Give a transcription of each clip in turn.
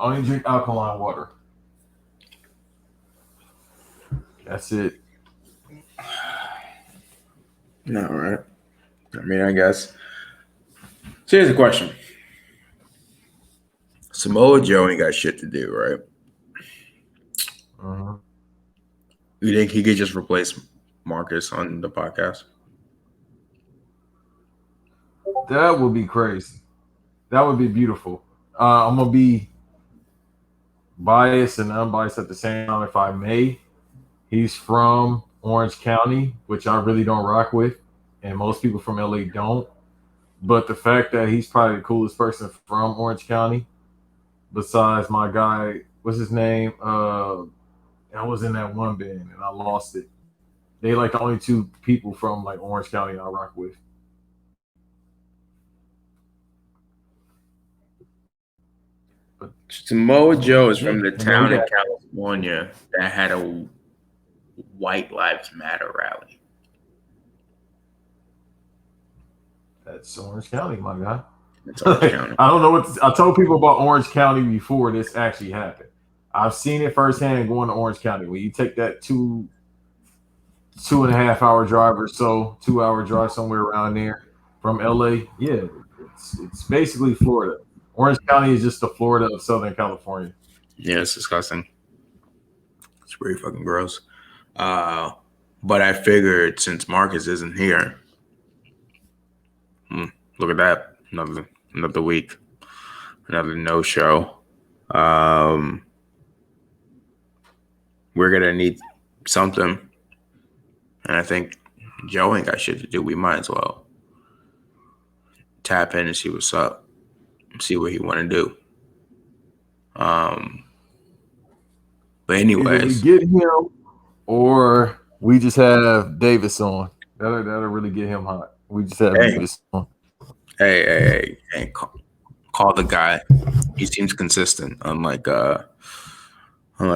Only drink alkaline water. That's it. No, right? I mean, I guess. So here's a question. Samoa Joe ain't got shit to do, right? Mm-hmm. You think he could just replace Marcus on the podcast? That would be crazy. That would be beautiful. I'm gonna be biased and unbiased at the same time, if I may. He's from Orange County, which I really don't rock with, and most people from LA don't. But the fact that he's probably the coolest person from Orange County, besides my guy, what's his name? I was in that one band and I lost it. They like the only two people from like Orange County I rock with. But Samoa Joe is yeah, from the and then we town in got California that had a White Lives Matter rally. that's Orange County, my guy. It's Orange County. I don't know I told people about Orange County before this actually happened. I've seen it firsthand going to Orange County. When you take that 2.5 hour drive or so, 2 hour drive somewhere around there from LA, yeah, it's basically Florida. Orange County is just the Florida of Southern California. Yeah, it's disgusting. It's pretty fucking gross. Uh, but I figured since Marcus isn't here, look at that, another week, another no show. We're gonna need something, and I think Joe ain't got shit to do. We might as well tap in and see what's up, see what he want to do. But Either we anyways, get him or we just have Davis on. That'll really get him hot. We just have hey, Davis on. hey, call the guy. He seems consistent, unlike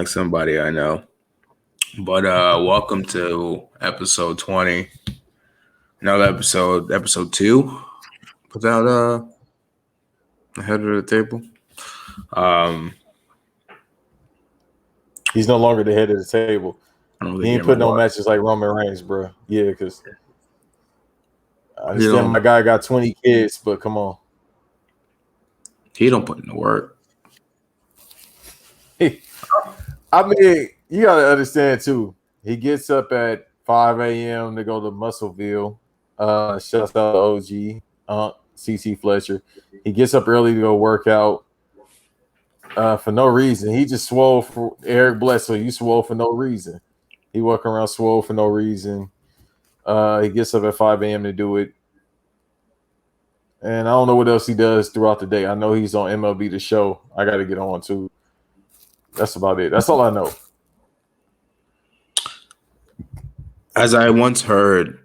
somebody I know. But welcome to episode 20. Another episode 2. Without the head of the table. He's no longer the head of the table. I don't He think he ain't ever putting no was. matches like Roman Reigns, bro. Yeah, because I He understand my don't guy got 20 kids, but come on. he don't put in the work. I mean, you gotta understand too. He gets up at 5 a.m. to go to Muscleville. Shouts out to OG, CC Fletcher. He gets up early to go work out for no reason. He just swole for Eric Bledsoe. You swole for no reason. He walking around swole for no reason. He gets up at 5 a.m. to do it. And I don't know what else he does throughout the day. I know he's on MLB The Show. I got to get on too. That's about it. That's all I know. As I once heard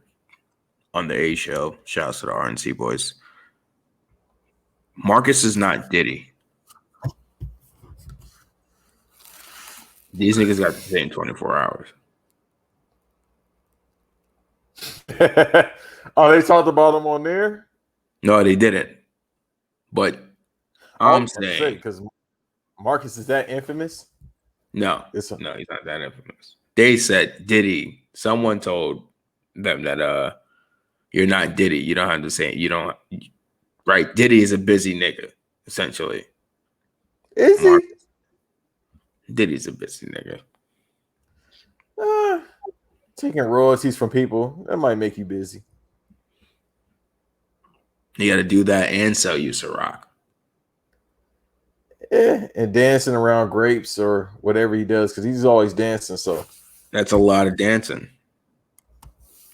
on the A show, shouts to the RNC boys, Marcus is not Diddy. These niggas got the same 24 hours. Oh, they talked about him on there? No, they didn't. But I'm saying because Marcus is that infamous. no, he's not that infamous. They said Diddy. Someone told them that you're not Diddy. You don't have to say you don't. Right, Diddy is a busy nigga, essentially. Is Marcus. Diddy's a busy nigga. Taking royalties from people, that might make you busy. You got to do that and sell you Ciroc. And dancing around grapes or whatever he does, because he's always dancing. So that's a lot of dancing.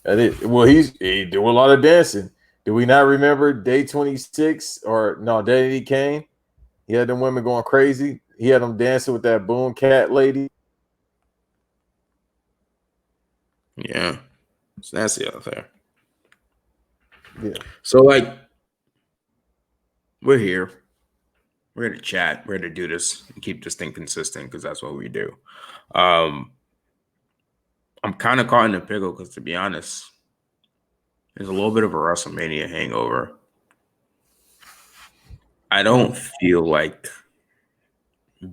That is. Well, he do a lot of dancing. Do we not remember day 26 or no, day he came? He had them women going crazy. He had them dancing with that boom cat lady. Yeah, it's nasty out there. Yeah. So like, we're here. We're here to chat. We're here to do this and keep this thing consistent because that's what we do. I'm kind of caught in a pickle because, to be honest, there's a little bit of a WrestleMania hangover. I don't feel like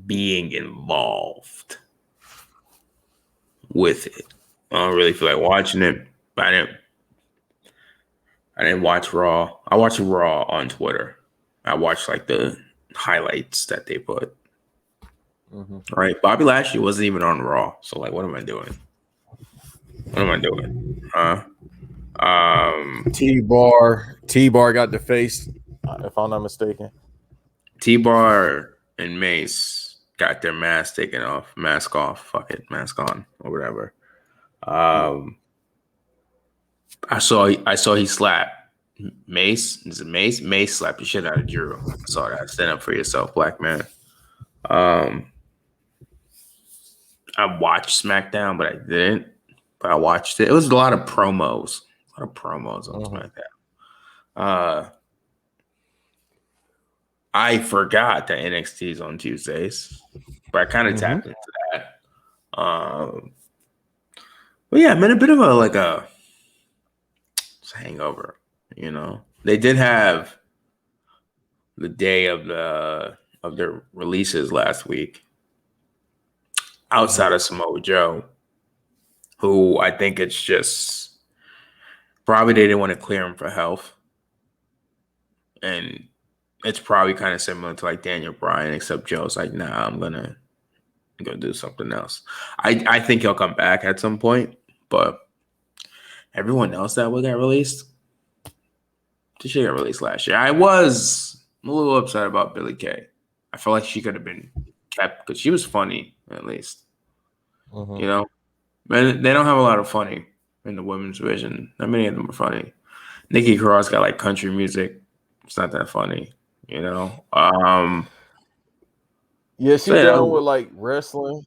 being involved with it. I don't really feel like watching it, but I didn't watch Raw. I watched Raw on Twitter. I watched like the highlights that they put. Mm-hmm. Right, Bobby Lashley wasn't even on Raw, so like, what am I doing? What am I doing? Huh? T-Bar got defaced, if I'm not mistaken. T-Bar and Mace got their mask off, fuck it, mask on, or whatever. Yeah. I saw he slapped Mace. Is it Mace? Mace slapped the shit out of Drew. I saw that. Stand up for yourself, black man. I watched SmackDown, but I didn't. But I watched it. It was a lot of promos. A lot of promos on Mm-hmm. SmackDown. I forgot that NXT is on Tuesdays, but I kind of Mm-hmm. tapped into that. But yeah, I'm in a bit of a hangover. You know, they did have the day of their releases last week. Outside of Samoa Joe, who I think it's just probably they didn't want to clear him for health, and it's probably kind of similar to like Daniel Bryan, except Joe's like, nah, I'm gonna do something else. I think he'll come back at some point, but everyone else that got released, this shit got released last year. I was a little upset about Billie Kay. I feel like she could have been kept because she was funny at least. Mm-hmm. You know, man, they don't have a lot of funny in the women's division. Not many of them are funny. Nikki Cross got like country music. It's not that funny, you know. Yeah, So she yeah, done with like wrestling,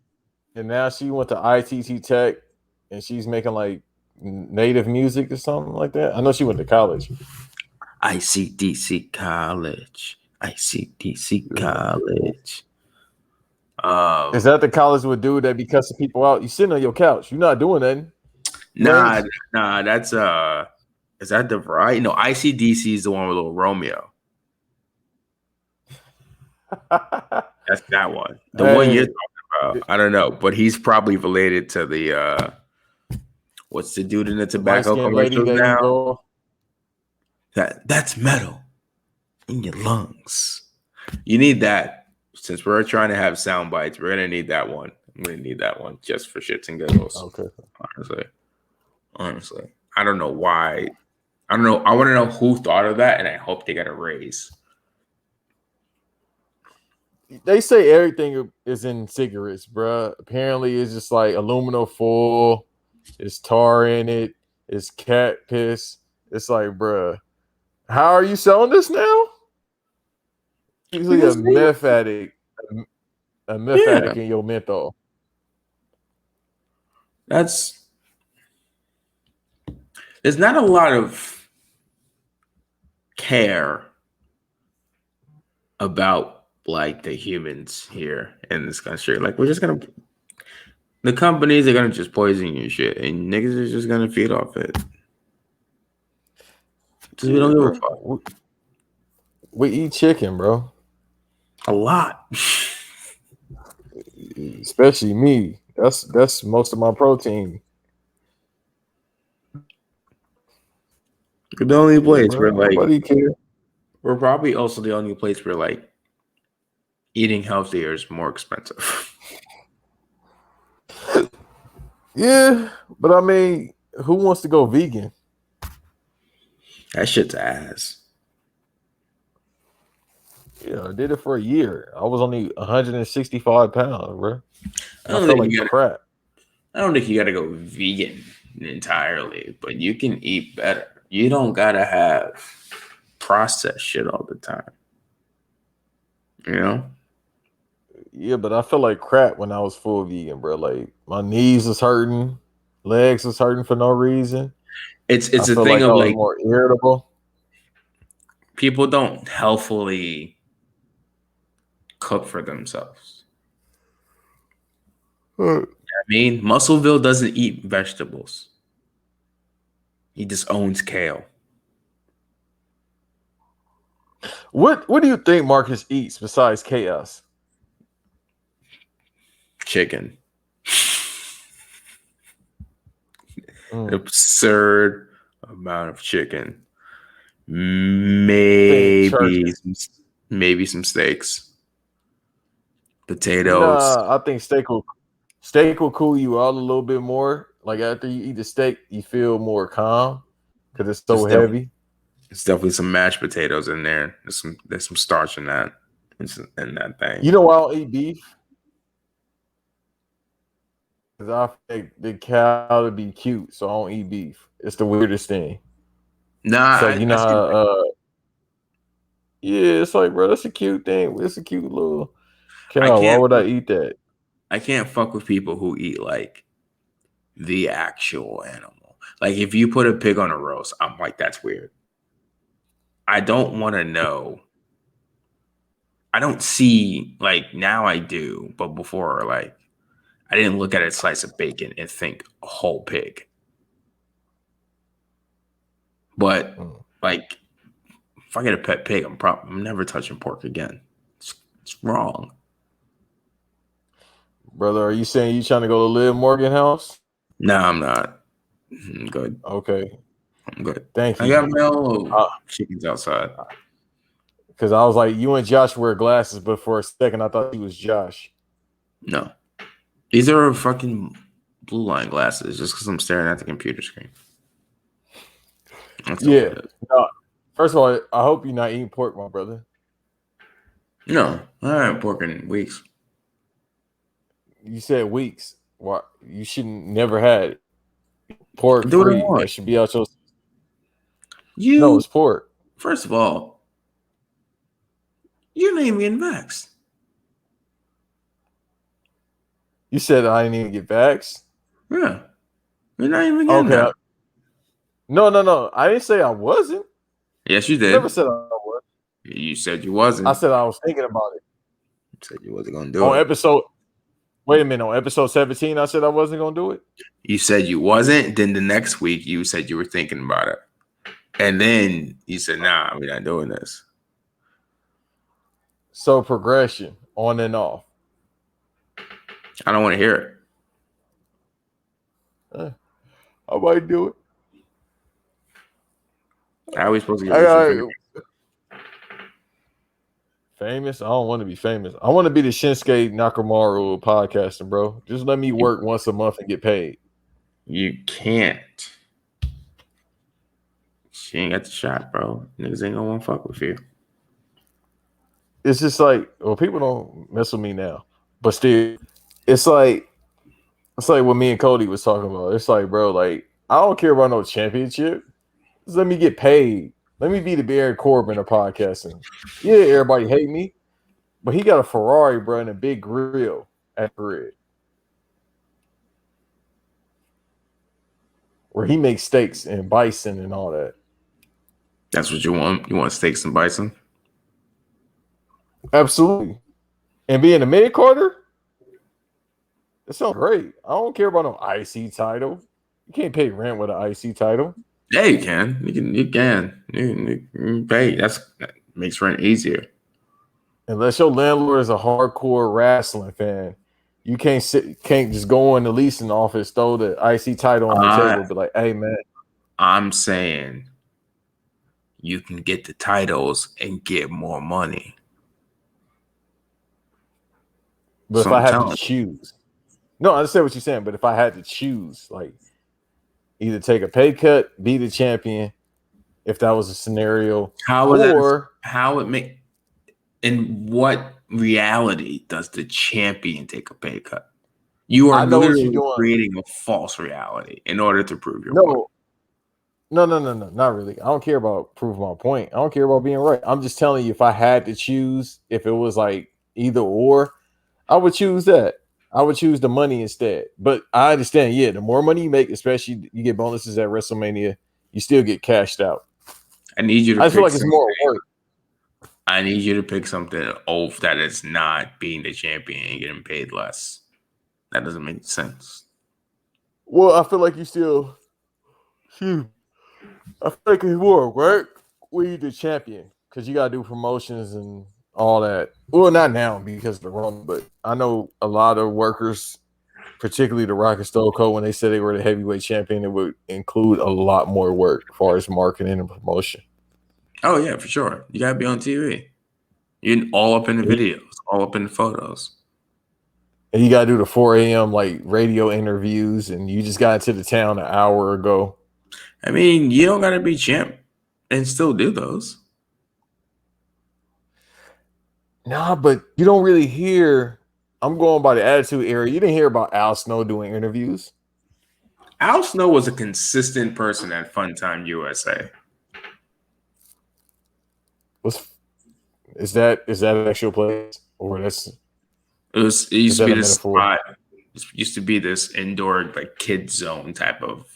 and now she went to ITT Tech, and she's making like native music or something like that. I know she went to college. ICDC College. ICDC Yeah. College. Is that the college with dude that be cussing people out? You sitting on your couch. You're not doing nothing. Nah, Lance. nah, that's is that the variety? No, ICDC is the one with little Romeo. That's that one. The one you're Hey, talking about, I don't know, but he's probably related to the what's the dude in the the light tobacco skinned lady commercials that now? can go. That's metal in your lungs. You need that. Since we're trying to have sound bites, we're gonna need that one. I'm gonna need that one just for shits and giggles. Okay. Honestly, I don't know why. I don't know. I want to know who thought of that, and I hope they got a raise. They say everything is in cigarettes, bruh. Apparently, it's just like aluminum foil, it's tar in it, it's cat piss. It's like, bruh, how are you selling this now? Usually Because a meth yeah, addict in your menthol. that's there's not a lot of care about like the humans here in this country. Like we're just gonna the companies are gonna just poison your shit, and niggas are just gonna feed off it. Because we Yeah, don't give a bro. fuck. We eat chicken, bro. A lot. Especially me. That's most of my protein. The only Yeah, place where bro. like Nobody care. we're probably also the only place where like eating healthier is more expensive. Yeah, but I mean, who wants to go vegan? That shit's ass. Yeah, I did it for a year. I was only 165 pounds, bro. I And I don't felt think you like gotta crap. I don't think you gotta go vegan entirely, but you can eat better. You don't gotta have processed shit all the time. You know? Yeah, but I felt like crap when I was full vegan, bro. Like my knees was hurting, legs was hurting for no reason. I It's a felt thing like I of was like more irritable. people don't healthfully cook for themselves. Uh, I mean, Muscleville doesn't eat vegetables. He just owns kale. What do you think Marcus eats besides chaos? chicken. Mm. Absurd amount of chicken. Think church. Maybe some steaks, potatoes. Nah, I think steak will cool you out a little bit more. Like after you eat the steak, you feel more calm because it's so It's definitely heavy. it's definitely some mashed potatoes in there. There's some starch in that. In that thing. You know why I don't eat beef? Because I think the cow to be cute, so I don't eat beef. It's the weirdest thing. Nah, It's like you I know see. how yeah, it's like bro, that's a cute thing. It's a cute little I cow. Why can't would I eat that? I can't fuck with people who eat like the actual animal. Like if you put a pig on a roast, I'm like, that's weird. I don't want to know. I don't see like now I do, but before like I didn't look at a slice of bacon and think a whole pig. But Mm. like if I get a pet pig, I'm never touching pork again. It's wrong. Brother, are you saying you trying to go to Liv Morgan house? No, I'm not. I'm good. Okay, I'm good. thank I got you. my own chickens outside. Because I was like, you and Josh wear glasses, but for a second I thought he was Josh. No. These are fucking blue line glasses just because I'm staring at the computer screen. That's all Yeah. it is. No, first of all, I hope you're not eating pork, my brother. No, I haven't pork in weeks. You said weeks. Why you shouldn't never had it. Pork Do what I free. want. That should be out your. No, You, it's pork. first of all, you name me in Max. You said I didn't even get vaxxed. Yeah. You're not even getting Okay. that. No. I didn't say I wasn't. Yes, you I never did. said I was. You said you I wasn't. said I was thinking about it. You said you wasn't going to do On it. episode. Wait a minute. On episode 17, I said I wasn't gonna do it. You said you wasn't. Then the next week, you said you were thinking about it. And then you said, nah, we're not doing this. So progression on and off. I don't want to hear I might do it. it. How are we supposed to get rich and I famous? famous. I don't want to be famous. I want to be the Shinsuke Nakamura of podcasting, bro. Just let me work once a month and get paid. You can't. She ain't got the shot, bro. Niggas ain't gonna want to fuck with you. It's just like, well, people don't mess with me now, but still, it's like what me and Cody was talking about. It's like, bro, like I don't care about no championship. Just let me get paid. Let me be the Baron Corbin of podcasting. Yeah, everybody hate me, but he got a Ferrari, bro, and a big grill at the grid where he makes steaks and bison and all that. That's what you want. You want steaks and bison? Absolutely. And being a mid Carter, that sounds great. I don't care about no IC title. You can't pay rent with an IC title. Yeah, you can. You can pay. That makes rent easier. Unless your landlord is a hardcore wrestling fan. You can't just go in the leasing office, throw the IC title on the table, be like, hey man. I'm saying you can get the titles and get more money. But So if I I'm had to telling you. choose. No, I understand what you're saying, but if I had to choose, like either take a pay cut, be the champion, if that was a scenario, how it make in what reality does the champion take a pay cut? You are I know what you're literally doing. creating a false reality in order to prove your point. No, not really. I don't care about proving my point. I don't care about being right. I'm just telling you, if I had to choose, if it was like either or, I would choose that. I would choose the money instead. But I understand, yeah, the more money you make, especially you get bonuses at WrestleMania, you still get cashed out. I need you to I just feel pick like it's more work. I need you to pick something off that is not being the champion and getting paid less. That doesn't make sense. Well, I feel like you still, I feel like it's more work when you're the champion because you gotta do promotions and all that. Well, not now because of the Rona, but I know a lot of workers, particularly the Rock and Stone Cold, when they said they were the heavyweight champion, it would include a lot more work as far as marketing and promotion. Oh yeah, for sure. You gotta be on TV. You're all up in the videos, all up in the photos. And you gotta do the 4 a.m. like radio interviews, and you just got into the town an hour ago. I mean, you don't gotta be champ and still do those. Nah, but you don't really hear. I'm going by the Attitude Era. You didn't hear about Al Snow doing interviews. Al Snow was a consistent person at Funtime USA. Was is that an actual place or It used is to that be a this metaphor? spot. It used to be this indoor like kid zone type of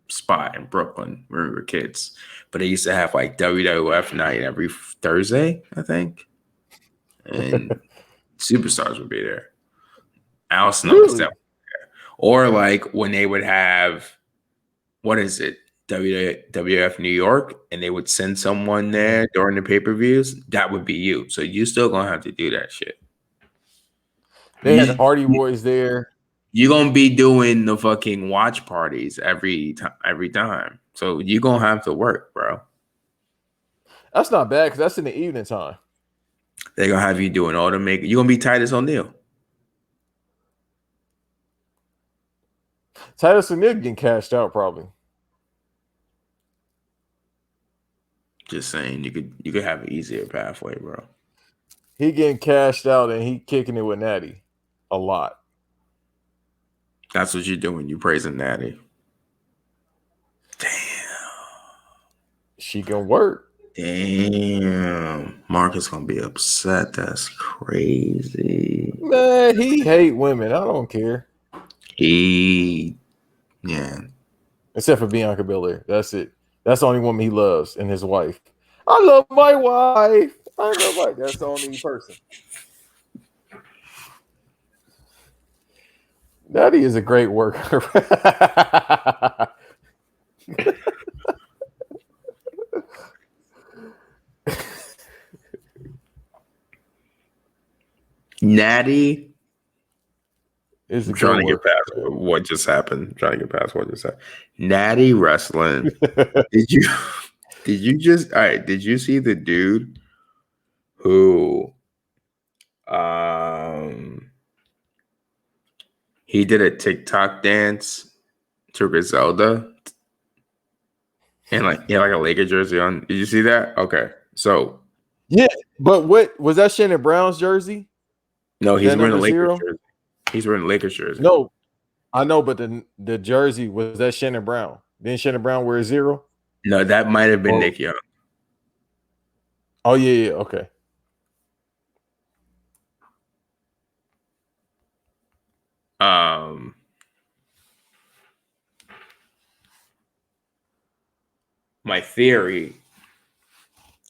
spot in Brooklyn when we were kids. But they used to have like WWF night every Thursday, I think. And superstars would be there. Al Snow was Really? definitely there. Or like when they would have, what is it? WWF New York, and they would send someone there during the pay-per-views, that would be you. So you still gonna have to do that shit. They had the You Hardy Boys there. you're gonna be doing the fucking watch parties every time. So you're gonna have to work, bro. That's not bad because that's in the evening time. They're gonna have you doing all the make. You're gonna be Titus O'Neil. Titus O'Neil getting cashed out probably. Just saying, you could have an easier pathway, bro. He getting cashed out and he kicking it with Natty a lot. That's what you're doing. You praising Natty. Damn. She can work. Damn. Marcus gonna be upset. That's crazy. Man, he hate women. I don't care. Yeah. Except for Bianca Belair. That's it. That's the only woman he loves and his wife. I love my wife. I love my. That's the only person. Natty is a great worker. Natty. Is a I'm good trying to get worker. past what just happened. I'm trying to get past what just happened. Natty wrestling. Did you just all right? Did you see the dude who he did a TikTok dance to Griselda and like like a Laker jersey on? Did you see that? Okay, so Yeah, but what was that? Shannon Brown's jersey? no, he's That wearing a number Lakers 0? jersey. He's wearing a Lakers jersey. No, I know, but the jersey was that Shannon Brown. Didn't Shannon Brown wear 0? No, that might have been Or Nick Young. oh yeah, okay. My theory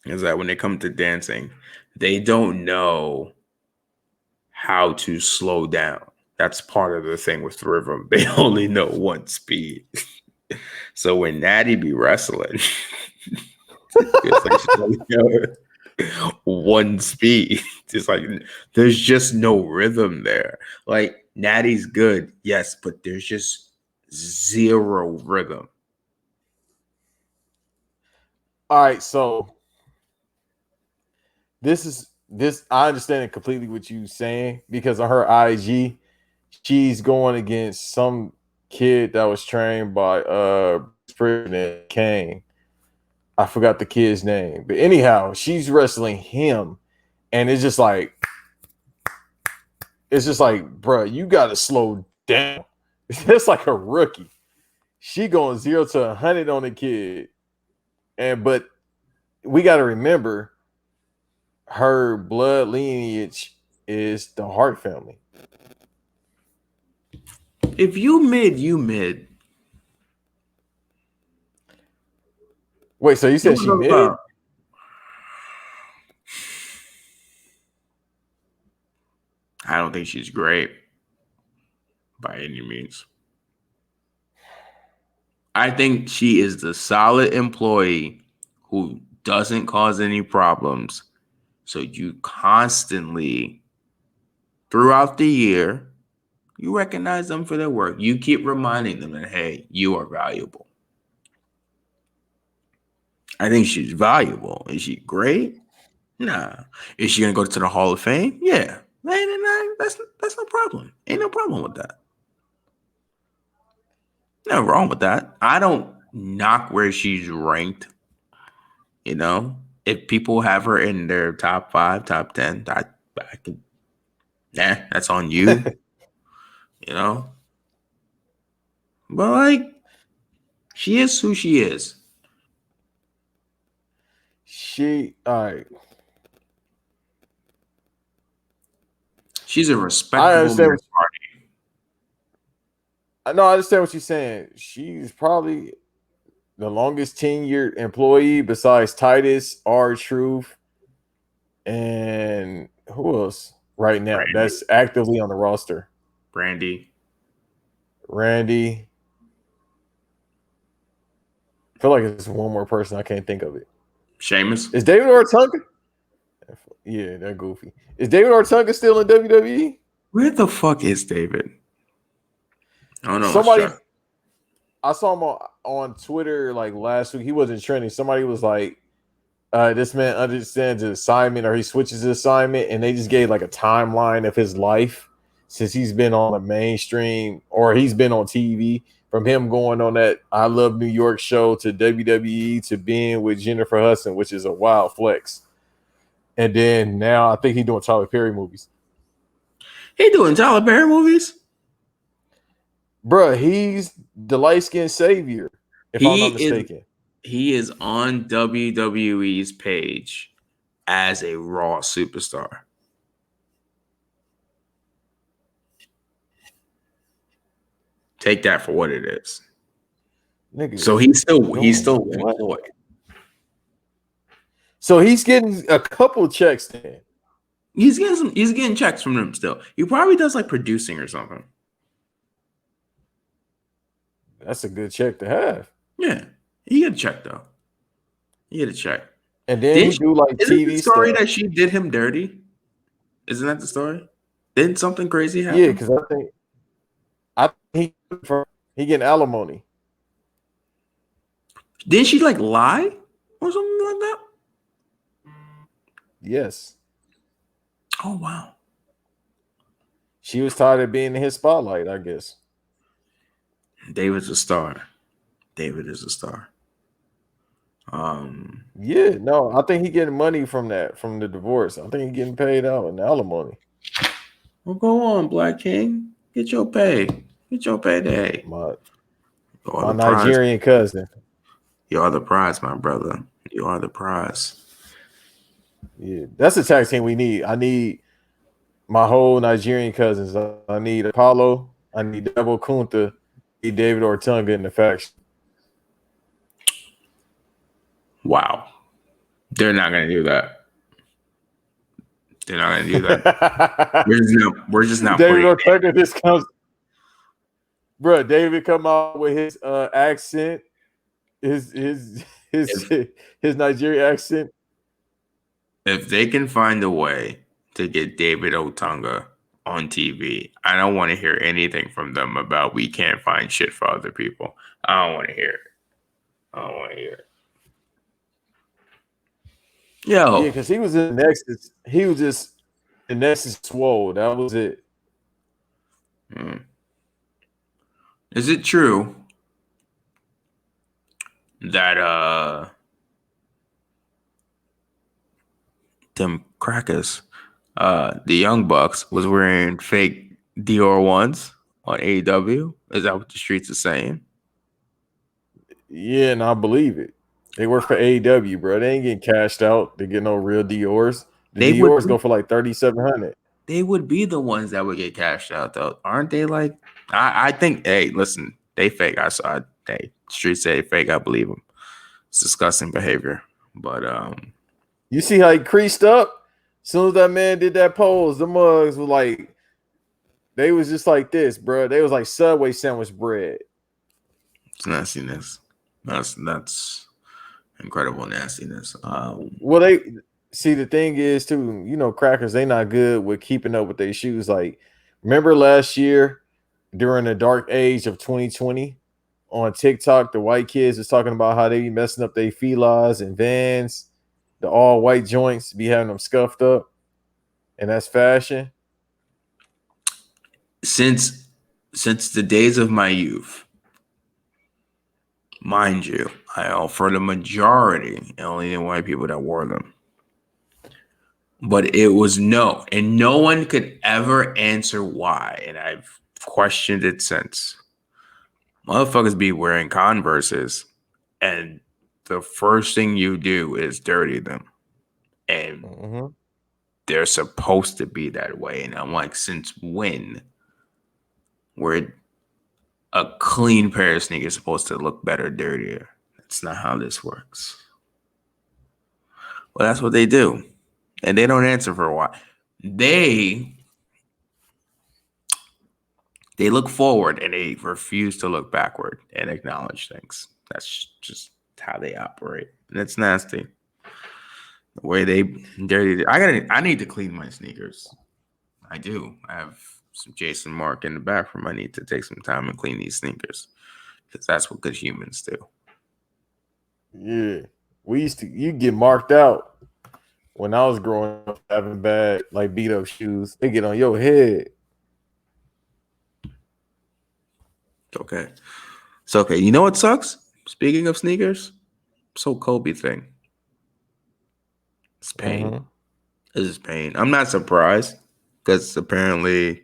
is that when they come to dancing, they don't know how to slow down. That's part of the thing with rhythm. They only know one speed. So when Natty be wrestling, it's like one speed. It's like there's just no rhythm there. Like Natty's good, yes, but there's just zero rhythm. All right, so this I understand it completely what you saying because on her IG, she's going against some kid that was trained by President Kane. I forgot the kid's name, but anyhow, she's wrestling him, and it's just like, bro, you got to slow down. It's like a rookie. She going 0 to 100 on the kid, but we got to remember her blood lineage is the Hart family. If you mid, you mid. Wait, so you said she mid? I don't think she's great by any means. I think she is the solid employee who doesn't cause any problems So you constantly, throughout the year, you recognize them for their work. You keep reminding them that, hey, you are valuable. I think she's valuable. Is she great? Nah. Is she gonna go to the Hall of Fame? Yeah. That's no problem. Ain't no problem with that. No wrong with that. I don't knock where she's ranked. You know, if people have her in their top 5, top 10, I can. Nah, that's on you. You know, but like, she is who she is. All right. She's a I respectable understand. marriage partner. No, I understand what you're saying. She's probably the longest tenured employee besides Titus, R Truth, and who else right now Brandy, that's actively on the roster? Brandy, Randy. I feel like it's one more person. I can't think of it. Sheamus. Is David Ortunga? Yeah, that goofy. Is David Ortunga still in WWE? Where the fuck is David? I don't know. Let's Somebody, check. I saw him on Twitter like last week. He wasn't trending. Somebody was like, this man understands his assignment or he switches his assignment, and they just gave like a timeline of his life since he's been on the mainstream or he's been on TV, from him going on that I Love New York show to WWE to being with Jennifer Hudson, which is a wild flex. And then now I think he's doing Tyler Perry movies. He doing Tyler Perry movies? Bruh, he's the light skinned savior, if I'm He not is mistaken. he is on WWE's page as a Raw superstar. Take that for what it is. Nigga, So he's doing still what? employed. So he's getting a couple checks then. He's getting checks from them still. He probably does like producing or something. That's a good check to have. Yeah. He get a check though. He get a check. And then Didn't he she, do like isn't the TV story stuff. that she did him dirty? Isn't that the story? Didn't something crazy Yeah, happen? because I think he getting alimony. Didn't she like lie or something like that? Yes. Oh wow. She was tired of being in his spotlight, I guess. David's a star. David is a star. Yeah, no, I think he getting money from that, from the divorce. I think he getting paid out in alimony. Well, go on, Black King. Get your pay. Get your payday. My You are my the prize. Nigerian cousin. You are the prize, my brother. You are the prize. Yeah, that's the tag team we need. I need my whole Nigerian cousins. I need Apollo. I need Devil Kunta. I need David Ortunga in the faction. Wow. They're not gonna do that. They're not gonna do that. We're just not David putting it in. Ortunga just comes, bro. David come out with his accent, his If his Nigerian accent. if they can find a way to get David Otunga on TV, I don't want to hear anything from them about we can't find shit for other people. I don't want to hear it. I don't want to hear it. Yeah, Yo, because he was in Nexus. He was just in Nexus Swole. That was it. is it true that them crackers, the Young Bucks was wearing fake Dior ones on AEW? Is that what the streets are saying? Yeah, and I believe it. They work for AEW, bro. They ain't getting cashed out. They get no real Dior's. The They would Dior's go for like 3,700. they would be the ones that would get cashed out though, aren't they? Like, I think. Hey, listen, they fake. I saw. Hey, streets say fake. I believe them. It's disgusting behavior, but You see how he creased up? As soon as that man did that pose, the mugs were like, they was just like this, bro. They was like Subway sandwich bread. it's nastiness. That's incredible nastiness. Well, see, the thing is too, crackers, they not good with keeping up with their shoes. Like, remember last year during the dark age of 2020 on TikTok, the white kids was talking about how they be messing up their Filas and Vans, the all white joints, be having them scuffed up, and that's fashion. Since the days of my youth, mind you, I offer the majority only the white people that wore them. But it was no, and no one could ever answer why. And I've questioned it since. Motherfuckers be wearing Converses, and the first thing you do is dirty them. And Mm-hmm. they're supposed to be that way. And I'm like, since when were a clean pair of sneakers supposed to look better dirtier? That's not how this works. Well, that's what they do. And they don't answer for why. They they look forward and they refuse to look backward and acknowledge things. That's just how they operate. And it's nasty. The way they dirty. I need to clean my sneakers. I do. I have some Jason Mark in the bathroom. I need to take some time and clean these sneakers. Because that's what good humans do. Yeah, we used to you get marked out when I was growing up having bad like beat up shoes. They get on your head. Okay. So okay, you know what sucks? Speaking of sneakers, so Kobe thing. It's pain. Mm-hmm. This is pain. I'm not surprised because apparently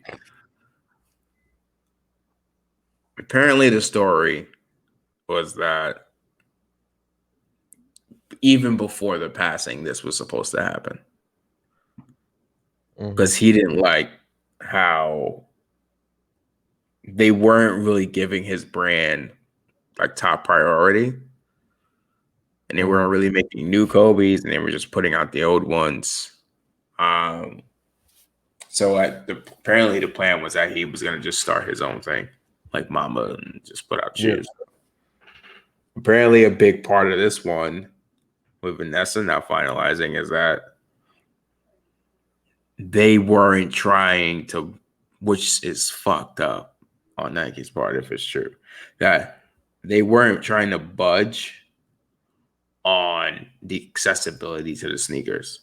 the story was that even before the passing, this was supposed to happen Mm-hmm. because he didn't like how they weren't really giving his brand like top priority, and they Mm-hmm. weren't really making new Kobe's, and they were just putting out the old ones. Um, so apparently the plan was that he was gonna just start his own thing, like Mamba, and just put out Yeah. shoes. Apparently, a big part of this one with Vanessa now finalizing is that they weren't trying to, which is fucked up on Nike's part if it's true, that they weren't trying to budge on the accessibility to the sneakers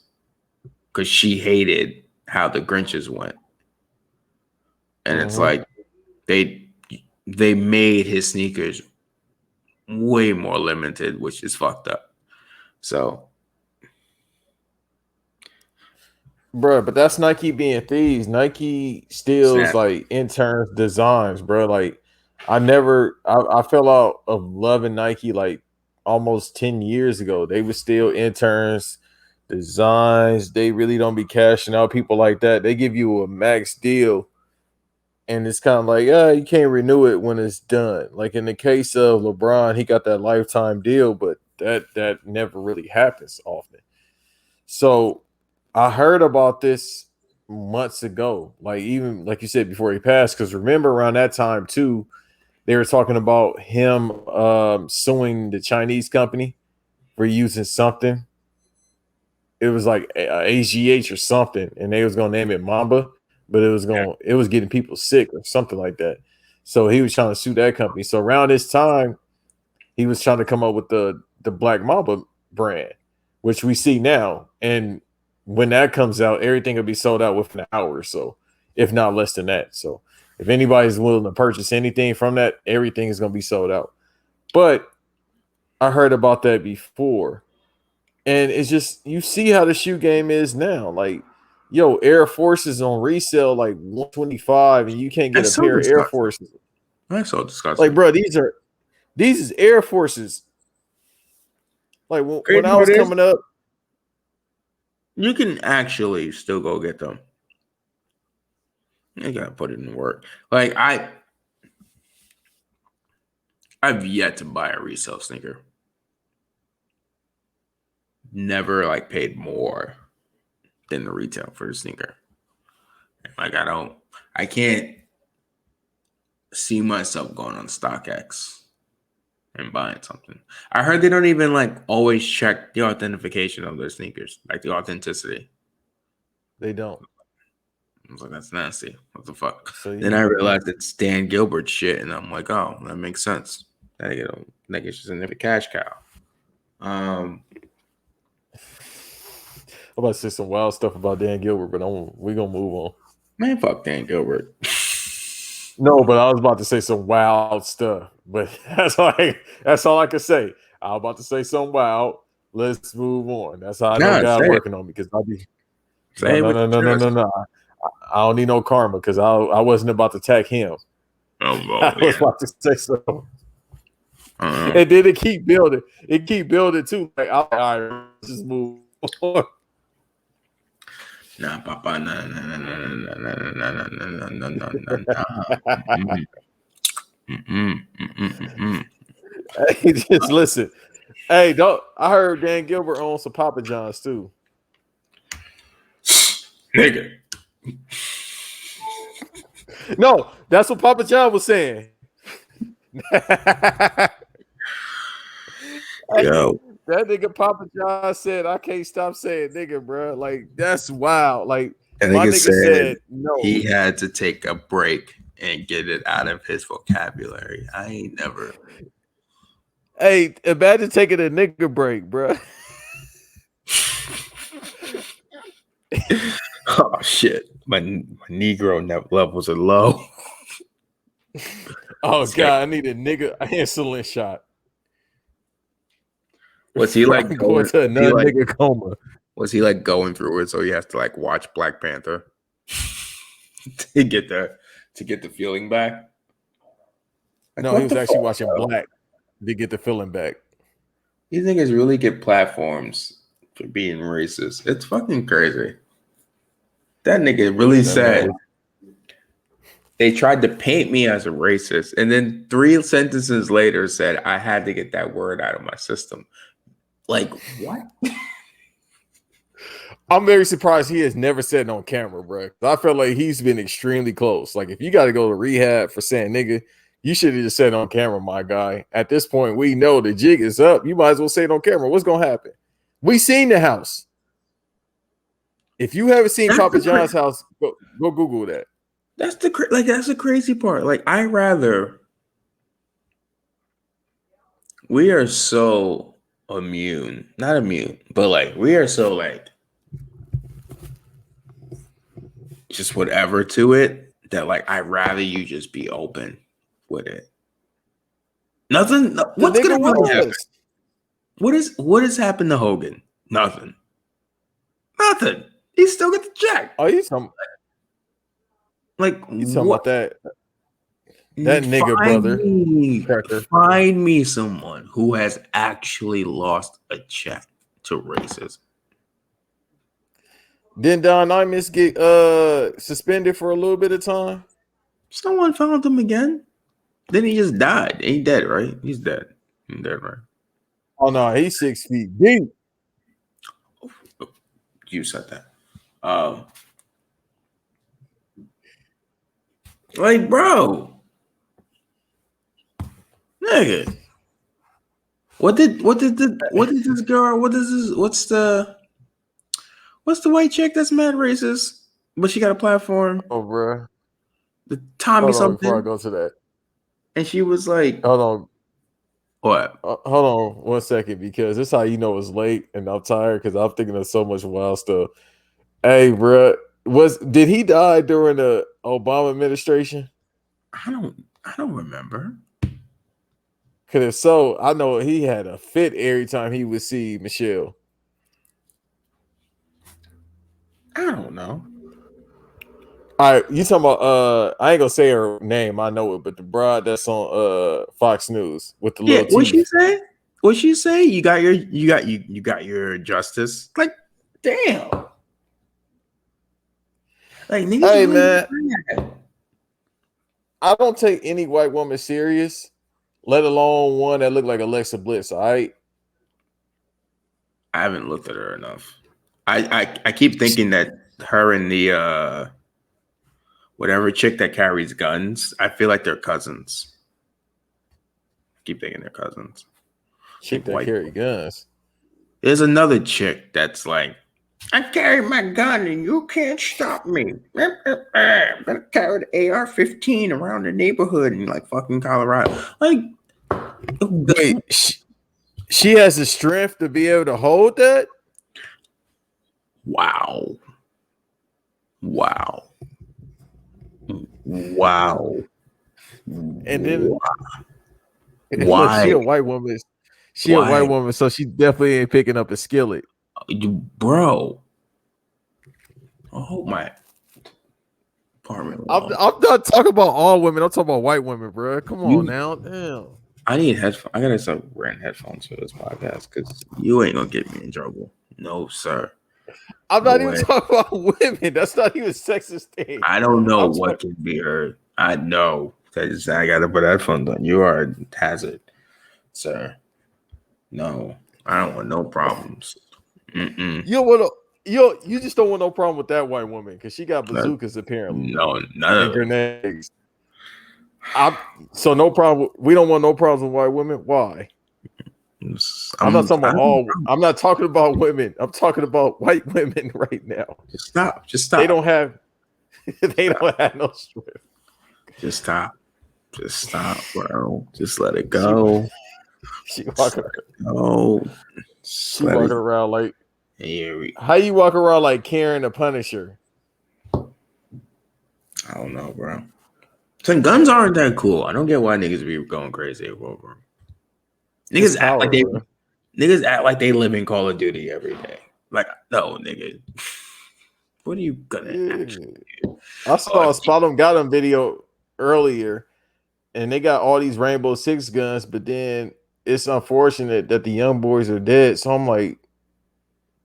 because she hated how the Grinches went, and it's Mm-hmm. like they they made his sneakers way more limited, which is fucked up. So Bro, but that's Nike being thieves. Nike steals snap. like interns designs, bro. Like I fell out of loving Nike like almost 10 years ago. They would steal interns designs. They really don't be cashing out people like that. They give you a max deal and it's kind of like, you can't renew it when it's done. Like in the case of LeBron, he got that lifetime deal, but that never really happens often. So I heard about this months ago, like even like you said before he passed. Because remember around that time too, they were talking about him suing the Chinese company for using something. It was like AGH or something, and they was gonna name it Mamba, but it was getting people sick or something like that. So he was trying to sue that company. So around this time, he was trying to come up with the Black Mamba brand, which we see now. And when that comes out, everything will be sold out within an hour or so, if not less than that. So if anybody's willing to purchase anything from that, everything is going to be sold out. But I heard about that before, and it's just you see how the shoe game is now. Like, yo, Air Forces on resale like 125, and you can't get That's a so pair of Air disgusting. Forces. That's so Like, disgusting. bro, these is Air Forces. Like when Crazy I part was is coming up, you can actually still go get them. You gotta put it in work. Like I've yet to buy a resale sneaker. Never like paid more than the retail for the sneaker. Like I can't see myself going on StockX and buying something. I heard they don't even like always check the authentication of their sneakers, like the authenticity. They don't. I was like, that's nasty. What the fuck? So Then I realized it's Dan Gilbert shit, and I'm like, oh, that makes sense. That nigga's just a cash cow. I'm about to say some wild stuff about Dan Gilbert, but we're gonna move on. Man, fuck Dan Gilbert. No, but I was about to say some wild stuff, but that's all I can say. I was about to say something wild. Let's move on. That's how I know God working on me, because I'll be no. I don't need no karma, because I wasn't about to attack him. I was about to say so. And then it keep building. It keep building too. Like, all right, let's just move on. Nah, Papa, nah. Hey, just listen. Hey, don't. I heard Dan Gilbert owns some Papa John's too. Nigga. No, that's what Papa John was saying. Yo, that nigga Papa John said, "I can't stop saying nigga, bro." Like, that's wild. Like, my nigga said no. He had to take a break and get it out of his vocabulary. I ain't never. Hey, imagine taking a nigga break, bro. Oh shit, my Negro levels are low. Oh God, I need a insulin shot. Was he like going to another nigga coma? Was he like going through it so he has to like watch Black Panther to get the feeling back? Like, no, he was actually watching Black to get the feeling back. These niggas really get platforms for being racist. It's fucking crazy. That nigga really said they tried to paint me as a racist, and then 3 sentences later said I had to get that word out of my system. Like, what? I'm very surprised he has never said it on camera, bro. I feel like he's been extremely close. Like, if you got to go to rehab for saying nigga, you should have just said it on camera, my guy. At this point, we know the jig is up. You might as well say it on camera. What's going to happen? We seen the house. If you haven't seen Papa John's house, go Google that. That's the crazy part. Like, we are so not immune, but like we are so like just whatever to it that like I'd rather you just be open with it. Nothing. What's gonna really happen? What has happened to Hogan? Nothing. He still gets the check. Oh, you talking? Like, you talking about that nigga brother? Find me someone who has actually lost a check to racism. Didn't Don Imus get suspended for a little bit of time? Someone found him again. Then he just died. He dead, right? He's dead. He's dead, right? Oh no, he's 6 feet deep. You said that. Like, bro, nigga, what's the white chick that's mad racist, but she got a platform? Oh, bro, the Tommy something. Before I go to that, and she was like, hold on. What? Hold on 1 second, because this is how you know it's late and I'm tired, because I'm thinking of so much wild stuff. Hey, bro, did he die during the Obama administration? I don't remember. Because if so, I know he had a fit every time he would see Michelle. I don't know. All right, you talking about I ain't gonna say her name, I know it, but the broad that's on Fox News with the little What'd she say? What'd she say? You got your justice. Like, damn. Like, niggas, hey man, I don't take any white woman serious, let alone one that look like Alexa Bliss. All right, I haven't looked at her enough. I keep thinking that her and the whatever chick that carries guns, I feel like they're cousins. keep thinking they're cousins. Chick that carry guns. There's another chick that's like, I carry my gun and you can't stop me. I'm gonna carry the AR-15 around the neighborhood in like fucking Colorado. Like, wait, she has the strength to be able to hold that? Wow. And then why? She a white woman. She a white woman, so she definitely ain't picking up the skillet. Bro. I hope my apartment. I'm not talking about all women. I'm talking about white women, bro. Come on now. Damn. I need headphones. I gotta start wearing headphones for this podcast because you ain't gonna get me in trouble. No, sir. I'm not even talking about women. That's not even a sexist thing. I don't know what can be heard. I know. I gotta put headphones on. You are a hazard, sir. No, I don't want no problems. You don't want to. You just don't want no problem with that white woman because she got bazookas apparently. No, none of grenades. So no problem. We don't want no problems with white women. Why? I'm not talking about all. I'm not talking about women. I'm talking about white women right now. Just stop. Just stop. They don't have. They don't have no strength. Just stop. Just stop, bro. Just let it go. She walking. She walking around like. How you walk around like Karen the Punisher? I don't know, bro. So guns aren't that cool. I don't get why niggas be going crazy over them. Niggas act like they live in Call of Duty every day. Like, no, nigga. What are you gonna actually do? I saw a Spot 'em Got 'em video earlier, and they got all these Rainbow Six guns, but then it's unfortunate that the young boys are dead. So I'm like,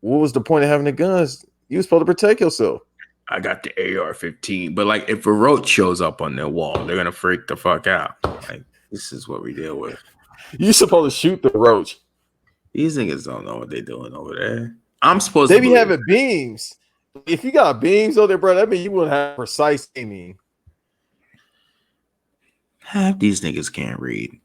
what was the point of having the guns? You were supposed to protect yourself. I got the AR-15, but like if a roach shows up on their wall, they're gonna freak the fuck out. Like, this is what we deal with. You're supposed to shoot the roach. These niggas don't know what they're doing over there. I'm supposed to be having beams. If you got beams on there, bro, that means you wouldn't have precise aiming. Half these niggas can't read.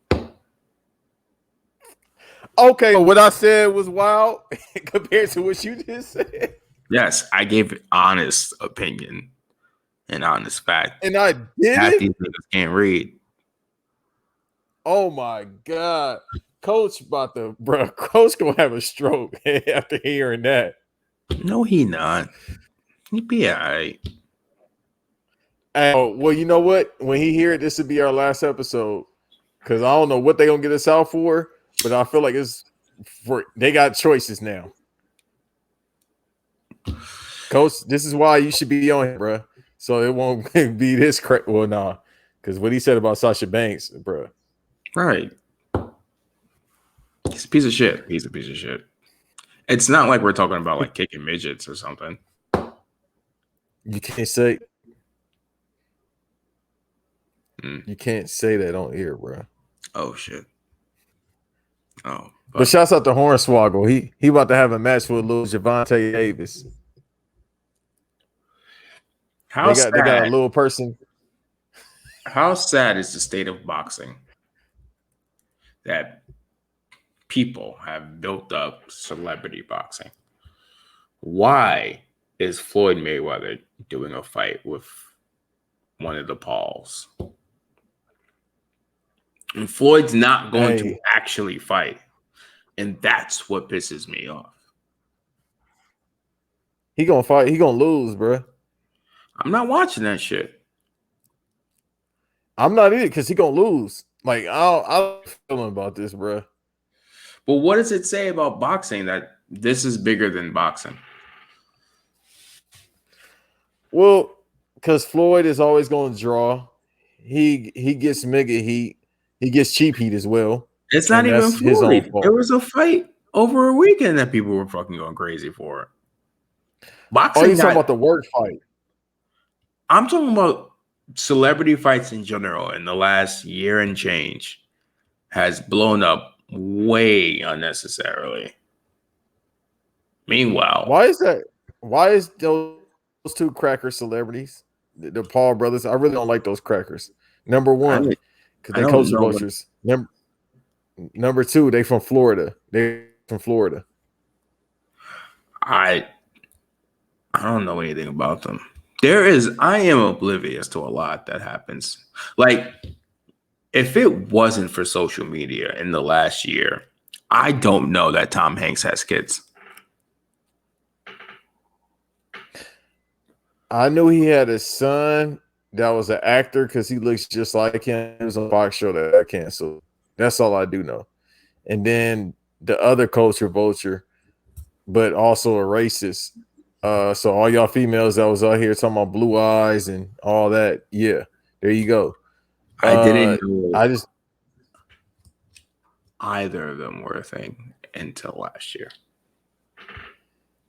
Okay, what I said was wild compared to what you just said. Yes, I gave honest opinion and honest fact. And I did Half these niggas can't read. Oh my God. Coach Coach gonna have a stroke after hearing that. No, he not. He'd be all right. Oh, well, you know what? When he hear it, this would be our last episode. Because I don't know what they're gonna get us out for, but I feel like they got choices now. Coach, this is why you should be on here, bro. So it won't be this well, nah. Because what he said about Sasha Banks, bro. Right. He's a piece of shit. He's a piece of shit. It's not like we're talking about like kicking midgets or something. You can't say you can't say that on air, bro. Oh shit. Oh. But shouts out to Hornswoggle. He about to have a match with little Javante Davis. They got a little person. How sad is the state of boxing that people have built up celebrity boxing? Why is Floyd Mayweather doing a fight with one of the Pauls? And Floyd's not going to actually fight. And that's what pisses me off. He gonna fight. He gonna lose, bro. I'm not watching that shit. I'm not either because he gonna lose. Like I'm feeling about this, bro. But what does it say about boxing that this is bigger than boxing? Well, because Floyd is always going to draw. He gets mega heat. He gets cheap heat as well. It's not even Floyd. There was a fight over a weekend that people were fucking going crazy for. Boxing. Oh, you talking about the work fight? I'm talking about celebrity fights in general in the last year and change has blown up way unnecessarily. Meanwhile, why is that? Why is those two cracker celebrities, the Paul brothers? I really don't like those crackers. Number one, because they coach the vultures. Number two, they from Florida. They from Florida. I I don't know anything about them. I am oblivious to a lot that happens. Like, if it wasn't for social media in the last year, I don't know that Tom Hanks has kids. I knew he had a son that was an actor because he looks just like him. It was a Fox show that got canceled. That's all I do know. And then the other culture vulture, but also a racist. So all y'all females that was out here talking about blue eyes and all that, yeah, there you go. I didn't know I just either of them were a thing until last year.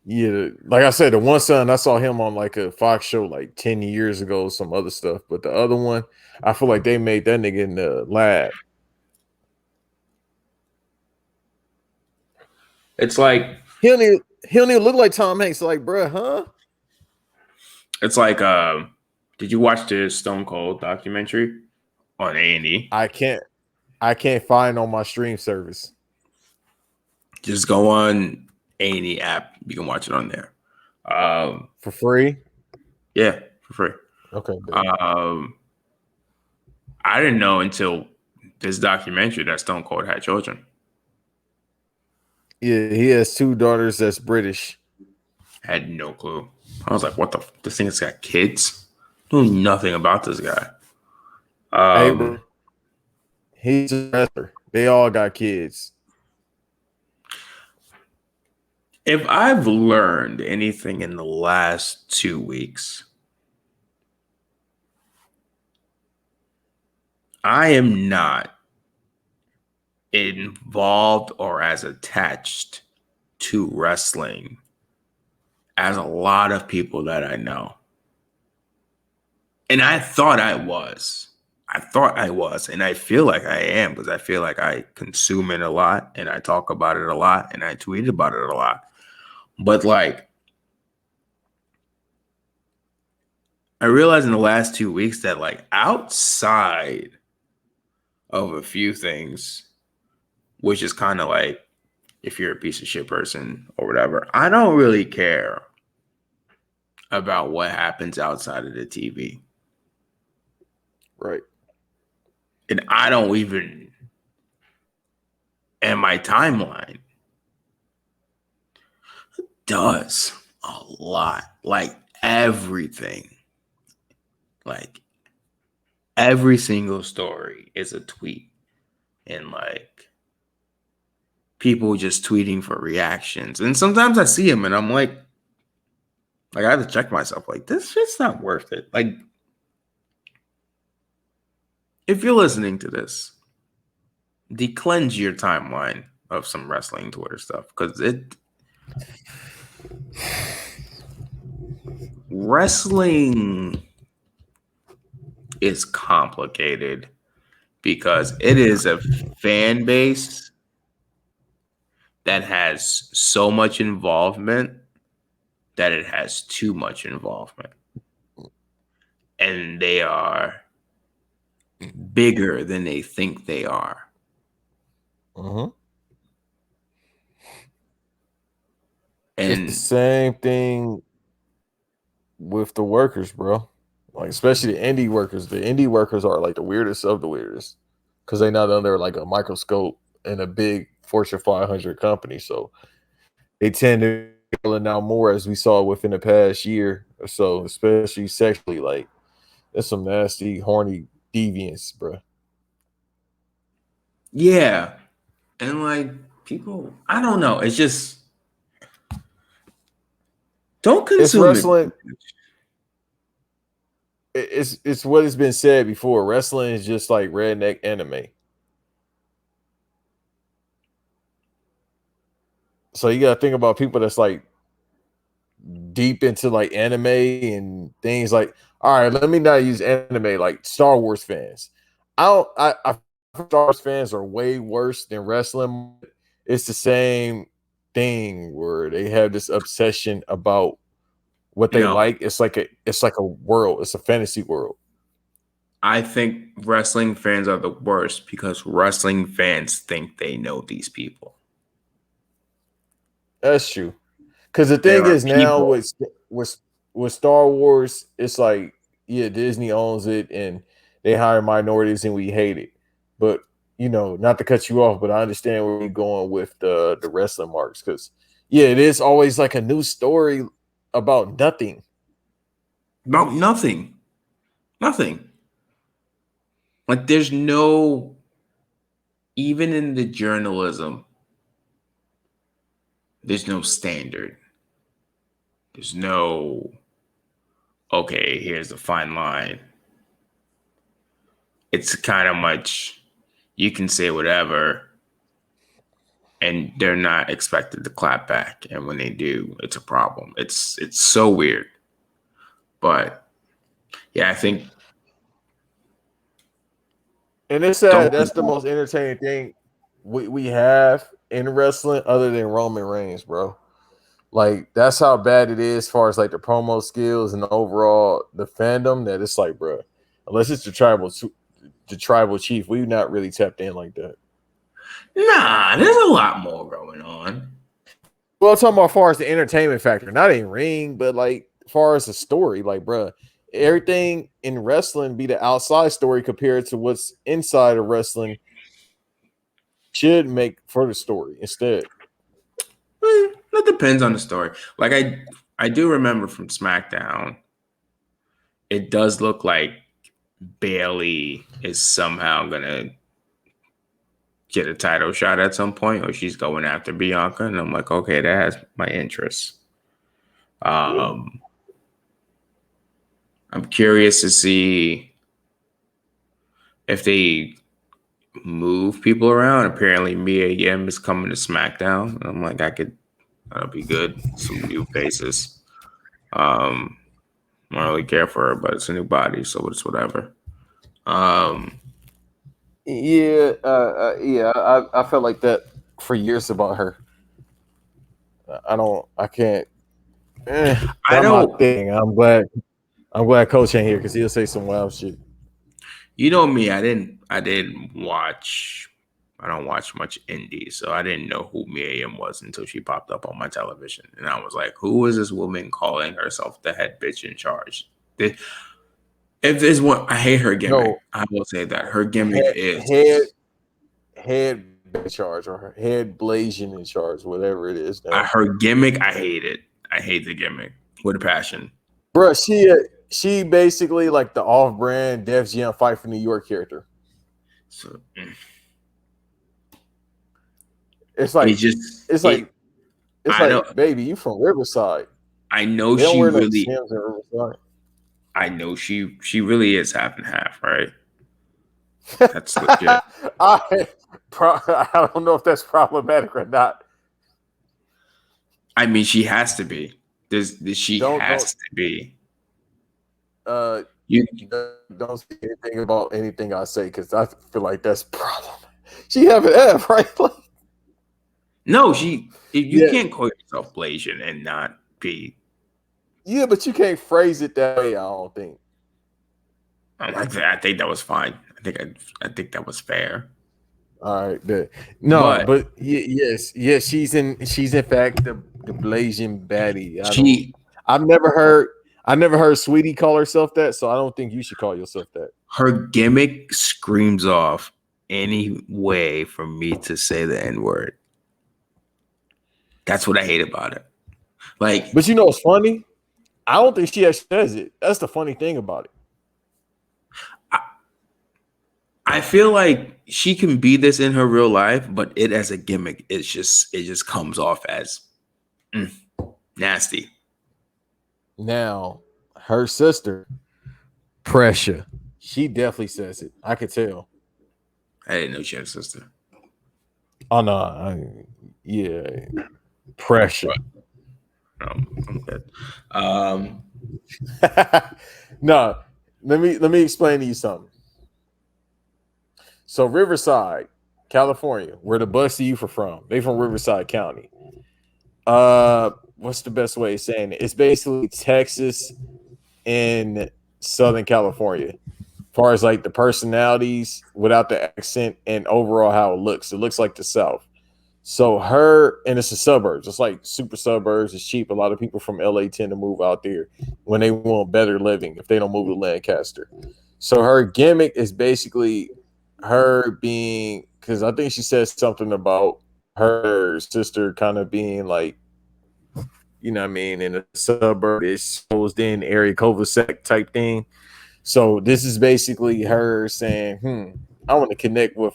yeah, like I said, the one son I saw him on like a Fox show like 10 years ago, some other stuff. But the other one, I feel like they made that nigga in the lab. It's like He don't even look like Tom Hanks. Like, bruh, huh? it's like did you watch the Stone Cold documentary on A&E? I can't find on my stream service Just go on A&E app. You can watch it on there. for free. Yeah, for free. Okay, good. I didn't know until this documentary that Stone Cold had children. Yeah, he has two daughters that's British. Had no clue. I was like, what the? This thing has got kids? Knew nothing about this guy. Hey, bro, he's a wrestler. They all got kids. If I've learned anything in the last 2 weeks, I am not involved or as attached to wrestling as a lot of people that I know. And I thought I was. And I feel like I am because I feel like I consume it a lot and I talk about it a lot and I tweet about it a lot. But like, I realized in the last 2 weeks that like outside of a few things, which is kind of like if you're a piece of shit person or whatever, I don't really care about what happens outside of the TV. Right. And I don't even, and my timeline does a lot. Like everything. Like every single story is a tweet. And like people just tweeting for reactions. And sometimes I see them and I'm like I have to check myself. Like, this shit's not worth it. Like, if you're listening to this, de-cleanse your timeline of some wrestling Twitter stuff. Because wrestling is complicated because it is a fan base that has so much involvement that it has too much involvement. And they are bigger than they think they are. Mm-hmm. It's the And same thing with the workers, bro. Like especially the indie workers. The indie workers are like the weirdest of the weirdest because they're not under like a microscope in a big Fortune 500 company. So they tend to be out more as we saw within the past year or so, especially sexually. Like there's some nasty, horny deviance, bro. yeah. And like people, I don't know. It's just don't It's consume it. wrestling. It's what has been said before. Wrestling is just like redneck anime. So you gotta think about people that's like deep into like anime and things like. All right, let me not use anime like Star Wars fans. I Star Wars fans are way worse than wrestling. It's the same thing where they have this obsession about what they No, like. It's like a world. It's a fantasy world. I think wrestling fans are the worst because wrestling fans think they know these people. That's true. Because the There thing are is now people. with with Star Wars, it's like yeah, Disney owns it and they hire minorities and we hate it. But not to cut you off, but I understand where you're going with the wrestling marks because yeah, it is always like a new story about nothing. About nothing. Nothing. Like there's no, even in the journalism, there's no standard. There's no, okay, here's the fine line. It's kind of much, you can say whatever and they're not expected to clap back. And when they do, it's a problem. It's so weird. But yeah, I think And it's don't sad that's the most entertaining thing we have in wrestling other than Roman Reigns, bro. Like that's how bad it is as far as like the promo skills and the overall the fandom that it's like, bro, unless it's the tribal chief, we've not really tapped in like that. nah, there's a lot more going on. Well, I'm talking about as far as the entertainment factor, not in ring, but like as far as the story, like, bro, everything in wrestling be the outside story compared to what's inside of wrestling should make for the story instead. That depends on the story. Like I do remember from SmackDown, it does look like Bailey is somehow gonna get a title shot at some point, or she's going after Bianca, and I'm like, okay, that has my interest. Yeah. Um, I'm curious to see if they move people around. Apparently, Mia Yim is coming to SmackDown. And I'm like, that'll be good. Some new faces. I don't really care for her, but it's a new body, so it's whatever. Um, Yeah. I felt like that for years about her. I can't. I Not my don't, thing. I'm glad Coach ain't here because he'll say some wild shit. you know me, I didn't watch. I don't watch much indie, so I didn't know who Mia Yim was until she popped up on my television, and I was like, "Who is this woman calling herself the head bitch in charge?" If there's one, I hate her gimmick. No, I will say that her gimmick head head is head in charge or her head blazing in charge, whatever it is now. her gimmick. I hate it. I hate the gimmick with a passion. Bruh, she basically like the off-brand Def Jam Fight for New York character. So It's it like just it's it. like it's I know. like baby, you from Riverside. I know They don't she wear no really. Timbs in Riverside. I know she really is half and half, right? That's legit. I I don't know if that's problematic or not. I mean, she has to be. She Don't has to be. uh You don't say anything about anything I say because I feel like that's problem. She have an F, right? Like, no, she. You yeah, can't call yourself Blasian and not be. yeah, but you can't phrase it that way. I don't think. I'm like that. I think that was fine. I think that was fair. All right, good. No, But but yes, she's in fact the blazing baddie. she, I've never heard Sweetie call herself that, so I don't think you should call yourself that. her gimmick screams off any way for me to say the N word. That's what I hate about it. Like But what's funny? I don't think she actually says it. That's the funny thing about it. I feel like she can be this in her real life, but it as a gimmick, it just comes off as mm, nasty. Now, her sister, Pressure, she definitely says it. I could tell. I didn't know she had a sister. Oh no, yeah, Pressure. I'm good. Um, No, let me explain to you something. So Riverside, California, where the Bussy you from? They from Riverside County. What's the best way of saying it? It's basically Texas in Southern California. far as like the personalities without the accent and overall how it looks. It looks like the South. So her, and it's the suburbs. It's like super suburbs. It's cheap. A lot of people from LA tend to move out there when they want better living if they don't move to Lancaster. So her gimmick is basically her being, because I think she says something about her sister kind of being like, you know what I mean, in a suburb, it's closed in area cul-de-sac type thing. So this is basically her saying, I want to connect with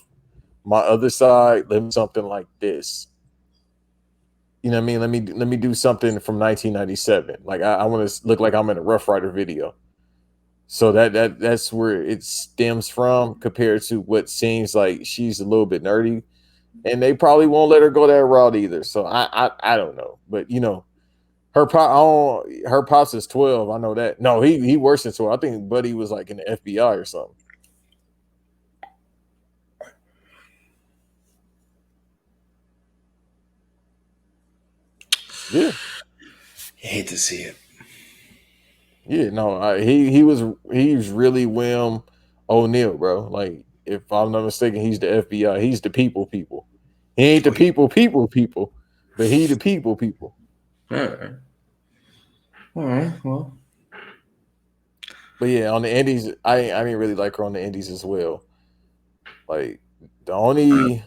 my other side, live something like this. You know what I mean? Let me do something from 1997. Like I want to look like I'm in a Rough Rider video. So that's where it stems from compared to what seems like she's a little bit nerdy, and they probably won't let her go that route either. So I don't know, but you know her pops is 12. I know that. No, he works than 12. I think Buddy was like in the FBI or something. Yeah. I hate to see it. Yeah, no, he was really William O'Neill, bro. Like if I'm not mistaken, he's the FBI. He's the people. He ain't the Wait. people, but he the people. All right. All right. Well, But yeah, on the Indies, I didn't really like her on the Indies as well. Like the only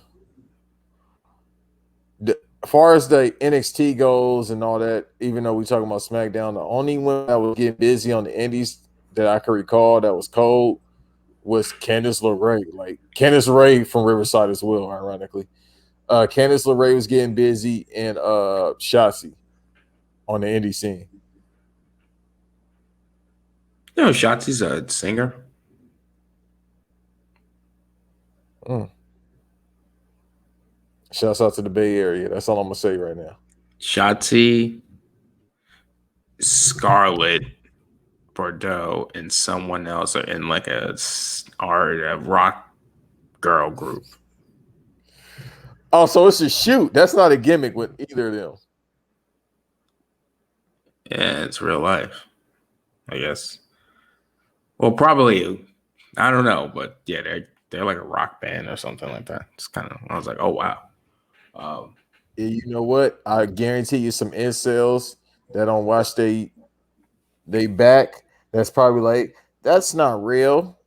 as far as the NXT goes and all that, even though we talking about SmackDown, the only one that was getting busy on the Indies that I can recall that was cold was Candice LeRae. Like Candice LeRae from Riverside as well, ironically. Candice LeRae was getting busy and Shotzi on the indie scene. you know, Shotzi's a singer. Mm. Shouts out to the Bay Area. That's all I'm gonna say right now. Shotzi, Scarlett, Bordeaux, and someone else are in like a rock girl group. Oh, so it's a shoot. That's not a gimmick with either of them. Yeah, it's real life, I guess. Well, probably. I don't know, but yeah, they're like a rock band or something like that. It's kind of. I was like, oh wow. Um, Yeah, you know what? I guarantee you some incels that don't watch they back. That's probably like that's not real.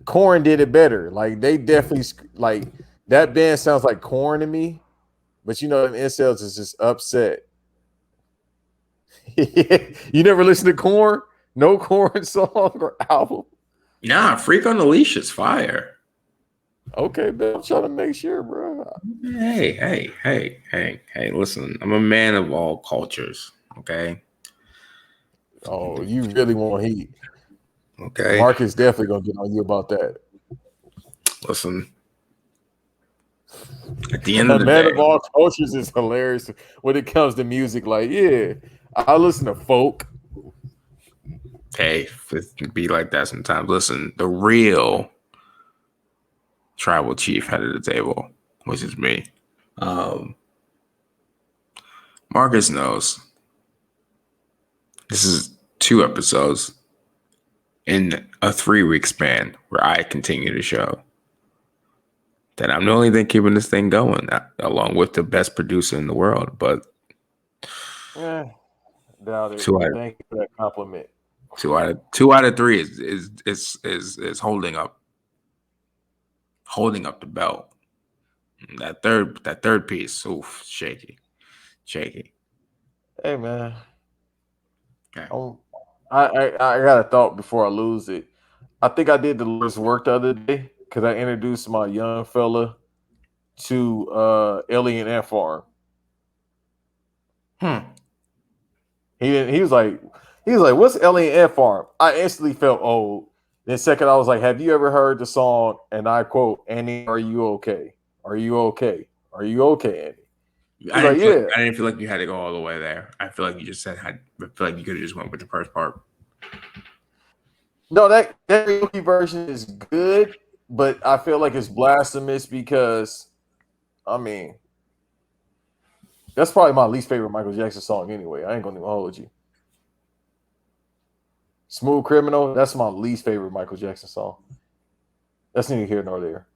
Corn did it better. Like they definitely like that band sounds like Corn to me. But you know, them incels is just upset. You never listen to Corn? No Corn song or album? nah, Freak on the Leash is fire. Okay, but I'm trying to make sure, bro. Hey. Listen, I'm a man of all cultures. Okay. Oh, you really want heat. Okay. Marcus definitely gonna get on you about that. Listen, at the end of A the man of day, all cultures is hilarious when it comes to music. Like, yeah, I listen to folk. hey, it can be like that sometimes. Listen, the real tribal chief head of the table, which is me. Um, Marcus knows this is 2 episodes in a 3 week span where I continue to show that I'm the only thing keeping this thing going, along with the best producer in the world. But Yeah, doubt it. two But out thank you for that compliment. two out of three is holding up the belt. That third piece, oof, shaky. Hey man, Okay. um, I got a thought before I lose it. I think I did the Lord's work the other day because I introduced my young fella to Alien Ant Farm. Hmm. He didn't. He was like, "What's Alien Ant Farm?" I instantly felt old. Then second, I was like, "Have you ever heard the song?" And I quote, "Annie, are you okay? Are you okay? Are you okay, Annie?" He's like, "Yeah." I didn't feel like you had to go all the way there. I feel like you just said I feel like you could have just went with the first part. No, that karaoke version is good, but I feel like it's blasphemous because I mean that's probably my least favorite Michael Jackson song anyway. I ain't gonna even hold you. Smooth Criminal. That's my least favorite Michael Jackson song. That's neither here nor there.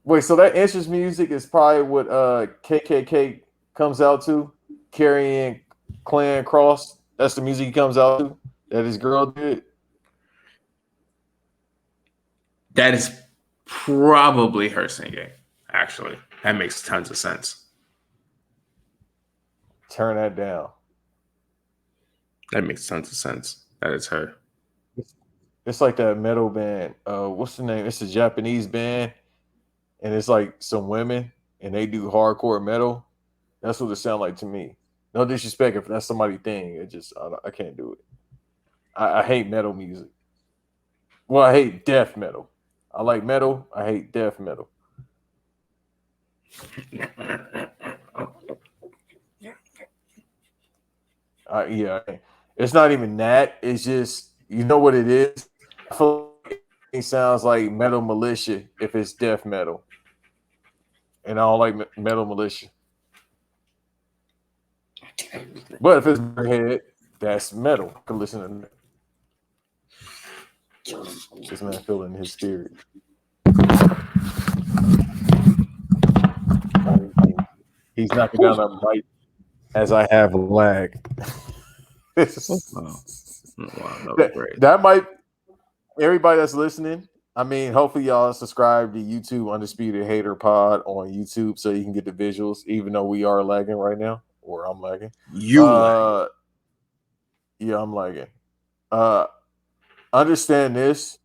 Wait, so that entrance music is probably what KKK comes out to, carrying Clan Cross. That's the music he comes out to. That his girl did. That is probably her singing. Actually, that makes tons of sense. Turn that down. That makes tons of sense. That is her. It's like that metal band. What's the name? It's a Japanese band, and it's like some women, and they do hardcore metal. That's what it sounds like to me. No disrespect if that's somebody's thing. It just I can't do it. I hate metal music. Well, I hate death metal. I like metal. I hate death metal. Yeah, it's not even that. It's just you know what it is. I feel like it sounds like Metal Militia if it's death metal, and I don't like Metal Militia. But if it's Head, that's metal. I can listen to that. This man feeling his spirit. He's knocking down a mic as I have lag. Wow. Wow, that was great. That might everybody that's listening. I mean, hopefully y'all subscribe to YouTube Undisputed Hater Pod on YouTube so you can get the visuals, even though we are lagging right now, or I'm lagging. Lag. Yeah, I'm lagging. Understand this.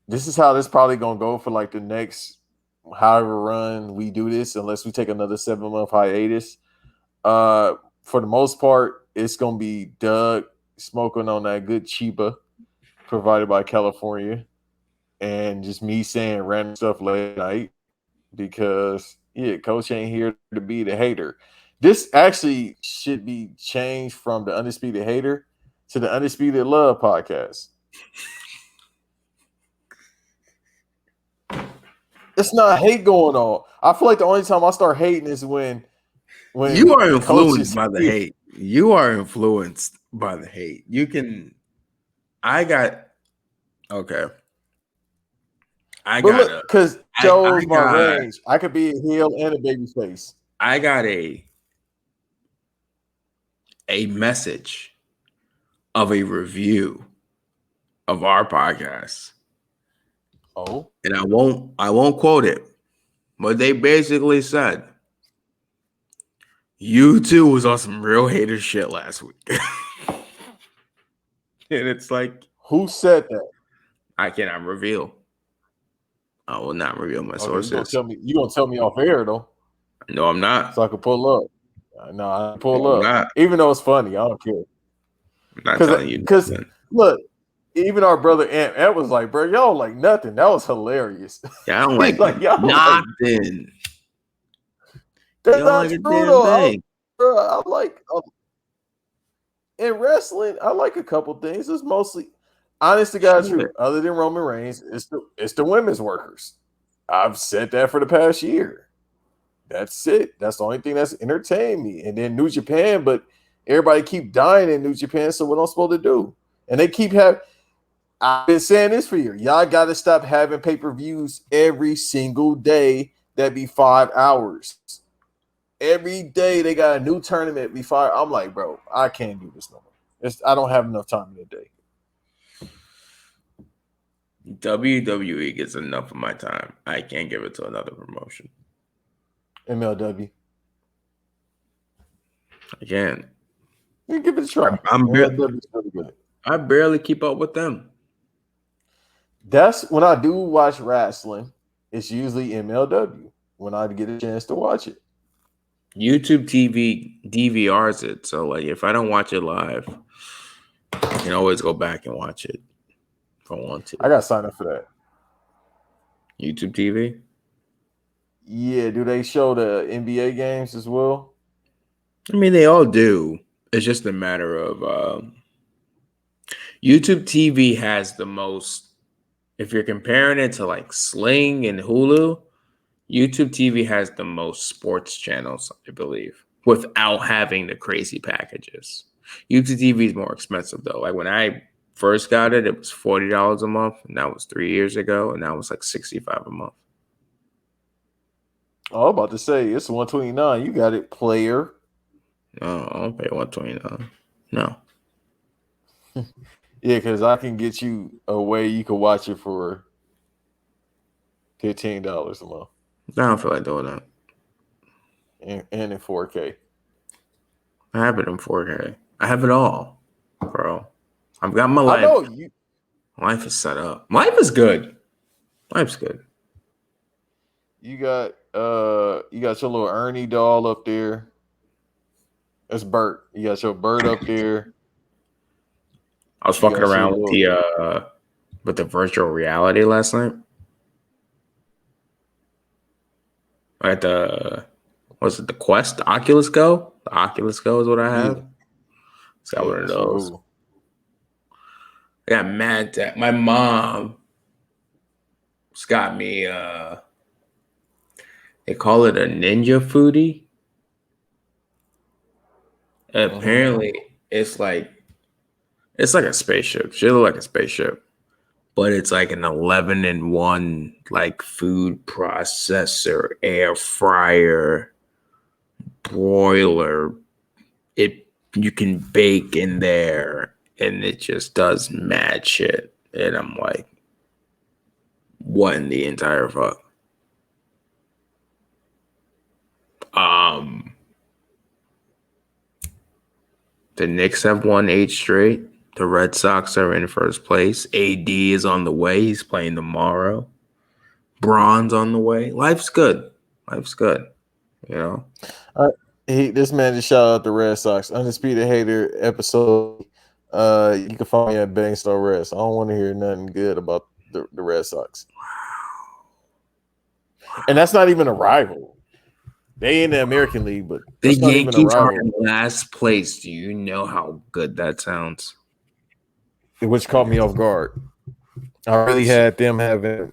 This is how this probably gonna go for like the next however run we do this, unless we take another 7-month hiatus. For the most part, it's gonna be Doug smoking on that good cheaper provided by California, and just me saying random stuff late at night because Coach ain't here to be the hater. This actually should be changed from the Undisputed Hater to the Undisputed Love podcast. It's not hate going on. I feel like the only time I start hating is when you are influenced by the hate. You are influenced by the hate. You can. I got okay. I got because Joe's my range. I could be a heel and a baby face. I got a message of a review of our podcast. Oh, and I won't quote it, but they basically said you two was on some real hater shit last week. And it's like, who said that? I cannot reveal. I will not reveal my sources. You gonna tell me off air though? No, I'm not. So I can pull up. No, I can pull up. Not. Even though it's funny, I don't care. I'm not telling you. Because look, even our brother Ant was like, bro, y'all like nothing. That was hilarious. Yeah, I don't like, like y'all nothing. Like, that's not like true though. I like in wrestling. I like a couple things. It's mostly honest to God truth. Other than Roman Reigns, it's the women's workers. I've said that for the past year. That's it. That's the only thing that's entertained me. And then New Japan, but everybody keep dying in New Japan, so what I'm supposed to do? And they keep having. I've been saying this for years. Y'all got to stop having pay-per-views every single day that be 5 hours. Every day they got a new tournament be 5. I'm like, bro, I can't do this no more. I don't have enough time in the day. WWE gets enough of my time. I can't give it to another promotion. MLW. Again. You give it a try. I barely keep up with them. That's when I do watch wrestling. It's usually MLW when I get a chance to watch it. YouTube TV DVRs it, so like if I don't watch it live, I can always go back and watch it if I want to. I got to sign up for that. YouTube TV? Yeah, do they show the NBA games as well? I mean, they all do. It's just a matter of YouTube TV has the most. If you're comparing it to like Sling and Hulu, YouTube TV has the most sports channels, I believe, without having the crazy packages. YouTube TV is more expensive though. Like when I first got it, it was $40 a month, and that was 3 years ago, and now it's like $65 a month. Oh, I'm about to say it's 129. You got it, player. No, I don't pay $129. No. Yeah, because I can get you a way you can watch it for $15 a month I don't feel like doing that. and in 4K. I have it in 4K. I have it all, bro. I've got my I life. know you. Life is set up. Life is good. Life's good. You got your little Ernie doll up there. That's Bert. You got your Bert up there. I was You fucking got your around little with the virtual reality last night. At the was it the Quest? The Oculus Go? The Oculus Go is what I yeah, have. It's got yeah, one of those. smooth. I got mad that my mom got me they call it a ninja foodie. Apparently it's like a spaceship. She look like a spaceship. But it's like an 11-in-1 like food processor, air fryer, broiler. You can bake in there, and it just does mad shit. And I'm like, what in the entire fuck? The Knicks have won 8 straight. The Red Sox are in first place. AD is on the way. He's playing tomorrow. Braun's on the way. Life's good. Life's good. You know? This man just shout out the Red Sox. Undisputed Hater episode. You can find me at Bangstar Rest. I don't want to hear nothing good about the Red Sox. And that's not even a rival. They in the American League, but The that's not even a Yankees are rival. in last place. Do you know how good that sounds? Which caught me off guard. I really had them having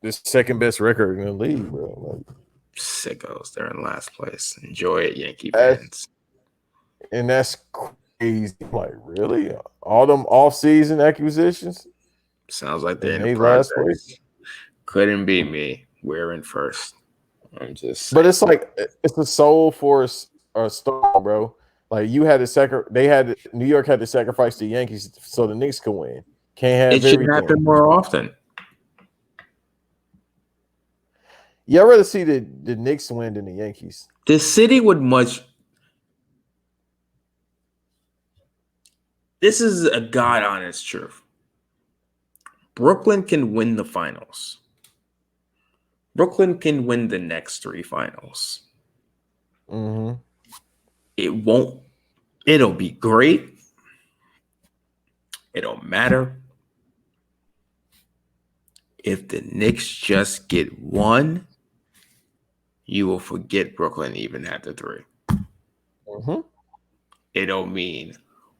the second best record in the league, bro. Like, Sickos, they're in last place. Enjoy it, Yankee fans. And that's crazy. Like, really? All them off-season acquisitions? Sounds like they're in they the last process. place? Couldn't be me. We're in first. I'm just saying. But it's like it's the soul force or storm, bro. Like you had to New York had to sacrifice the Yankees so the Knicks could win. Can't have It should everything. happen more often. Yeah, I'd rather see the Knicks win than the Yankees. The city would much. This is a God honest truth. Brooklyn can win the finals. Brooklyn can win the next 3 finals. Mm-hmm. It won't. It'll be great. It don't matter. If the Knicks just get 1, you will forget Brooklyn even had the 3. Mm-hmm. It'll mean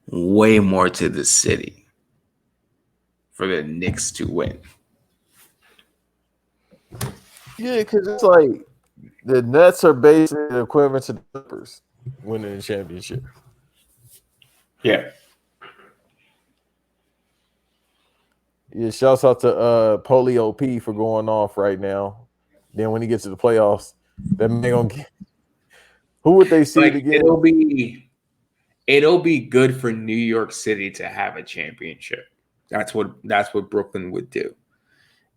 way more to the city for the Knicks to win. Yeah, because it's like the Nets are basically the equivalent to the Clippers winning the championship. Yeah. Yeah, shouts out to Polio P for going off right now. Then when he gets to the playoffs, that man gonna get. Who would they see it again? It'll be good for New York City to have a championship. That's what Brooklyn would do.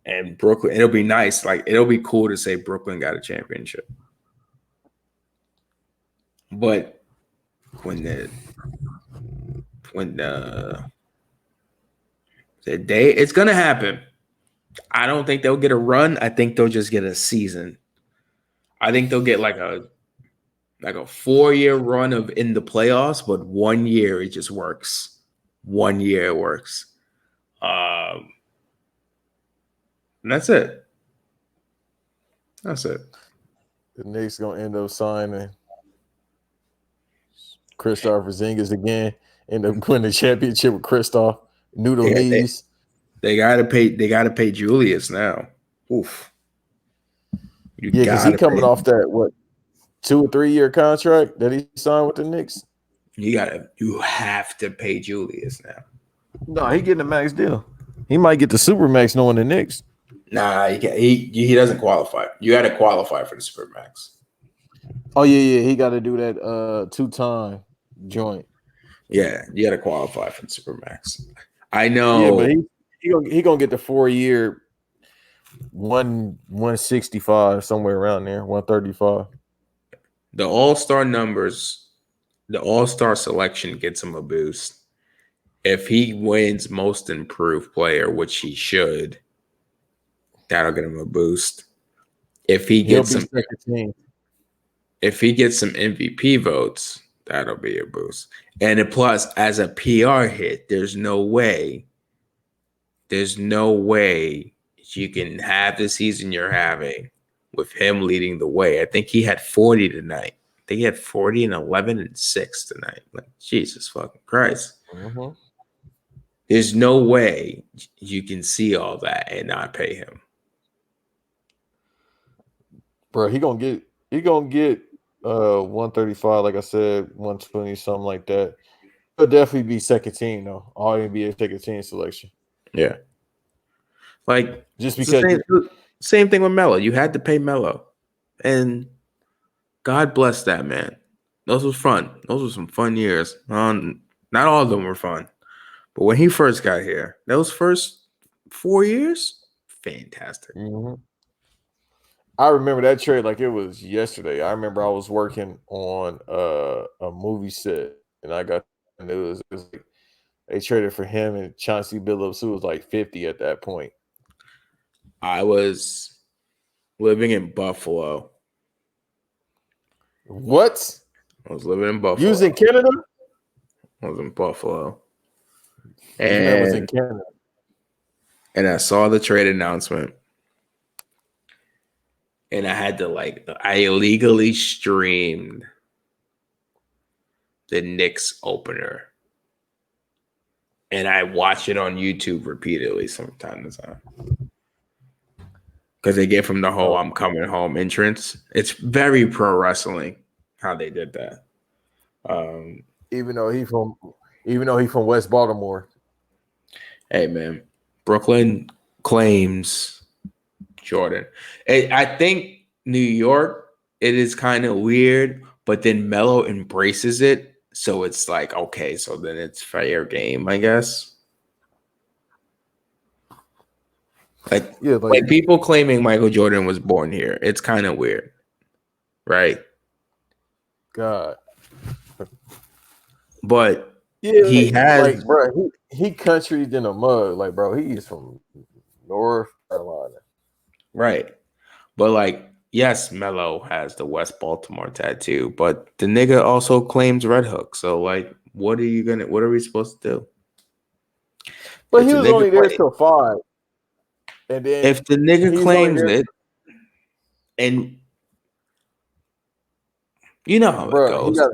And Brooklyn, it'll be nice. Like it'll be cool to say Brooklyn got a championship. But when the day it's gonna happen. I don't think they'll get a run. I think they'll just get a season. I think they'll get like a 4-year run of in the playoffs, but 1 year it just works. 1 year it works. And that's it. That's it. The Knicks gonna end up signing Kristaps Porzingis again. End up winning the championship with Kristaps. Noodle knees. They gotta pay Julius now. Oof. You Yeah, because he gotta coming pay off him. that what 2 or 3 year contract that he signed with the Knicks. You have to pay Julius now. No, he getting a max deal. He might get the super max knowing the Knicks. Nah, he can't. He doesn't qualify. You got to qualify for the Supermax. Oh yeah, he got to do that 2-time joint. Yeah, you got to qualify for the Supermax. I Yeah, but know he gonna get the 4 year 165 somewhere around there 135. the All-Star numbers, the All-Star selection gets him a boost. If he wins Most Improved Player, which he should, that'll get him a boost. If he He'll gets be some, second team. if he gets some MVP votes, that'll be a boost. And plus, as a PR hit, there's no way you can have the season you're having with him leading the way. I think he had 40 tonight. I think he had 40 and 11 and 6 tonight. Like, Jesus fucking Christ. Mm-hmm. There's no way you can see all that and not pay him. Bro, he gonna get 135, like I said, 120, something like that. He'll definitely be second team though. All NBA second team selection. Yeah. Like, Just it's the because same thing with Melo. You had to pay Melo. And God bless that man. Those was fun. Those were some fun years. Not all of them were fun. But when he first got here, those first 4 years, fantastic. Mhm. I remember that trade like it was yesterday. I remember I was working on a movie set and I got the news. It was like they traded for him and Chauncey Billups, who was like 50 at that point. I was living in Buffalo. What? I was living in You Buffalo. was in Canada? I was in Buffalo. This man was in And Canada. I saw the trade announcement. And I had to I illegally streamed the Knicks opener. And I watch it on YouTube repeatedly from time to time. Because they give him the whole Oh, I'm coming home entrance. It's very pro wrestling how they did that. even though he from West Baltimore. Hey, man, Brooklyn claims Jordan. I think New York, it is kind of weird, but then Melo embraces it. So it's like, okay, so then it's fair game, I guess. Yeah, Like people claiming Michael Jordan was born here. It's kind of weird, right? God. But Yeah, he like has bro, he country's in a mug. Like, bro, he is from North Carolina. right. But like, yes, Melo has the West Baltimore tattoo, but the nigga also claims Red Hook. So like, what are we supposed to do? But If he the was nigga only there till 5. And then if the nigga he's only claims there, it, and you know how it bro. He goes. got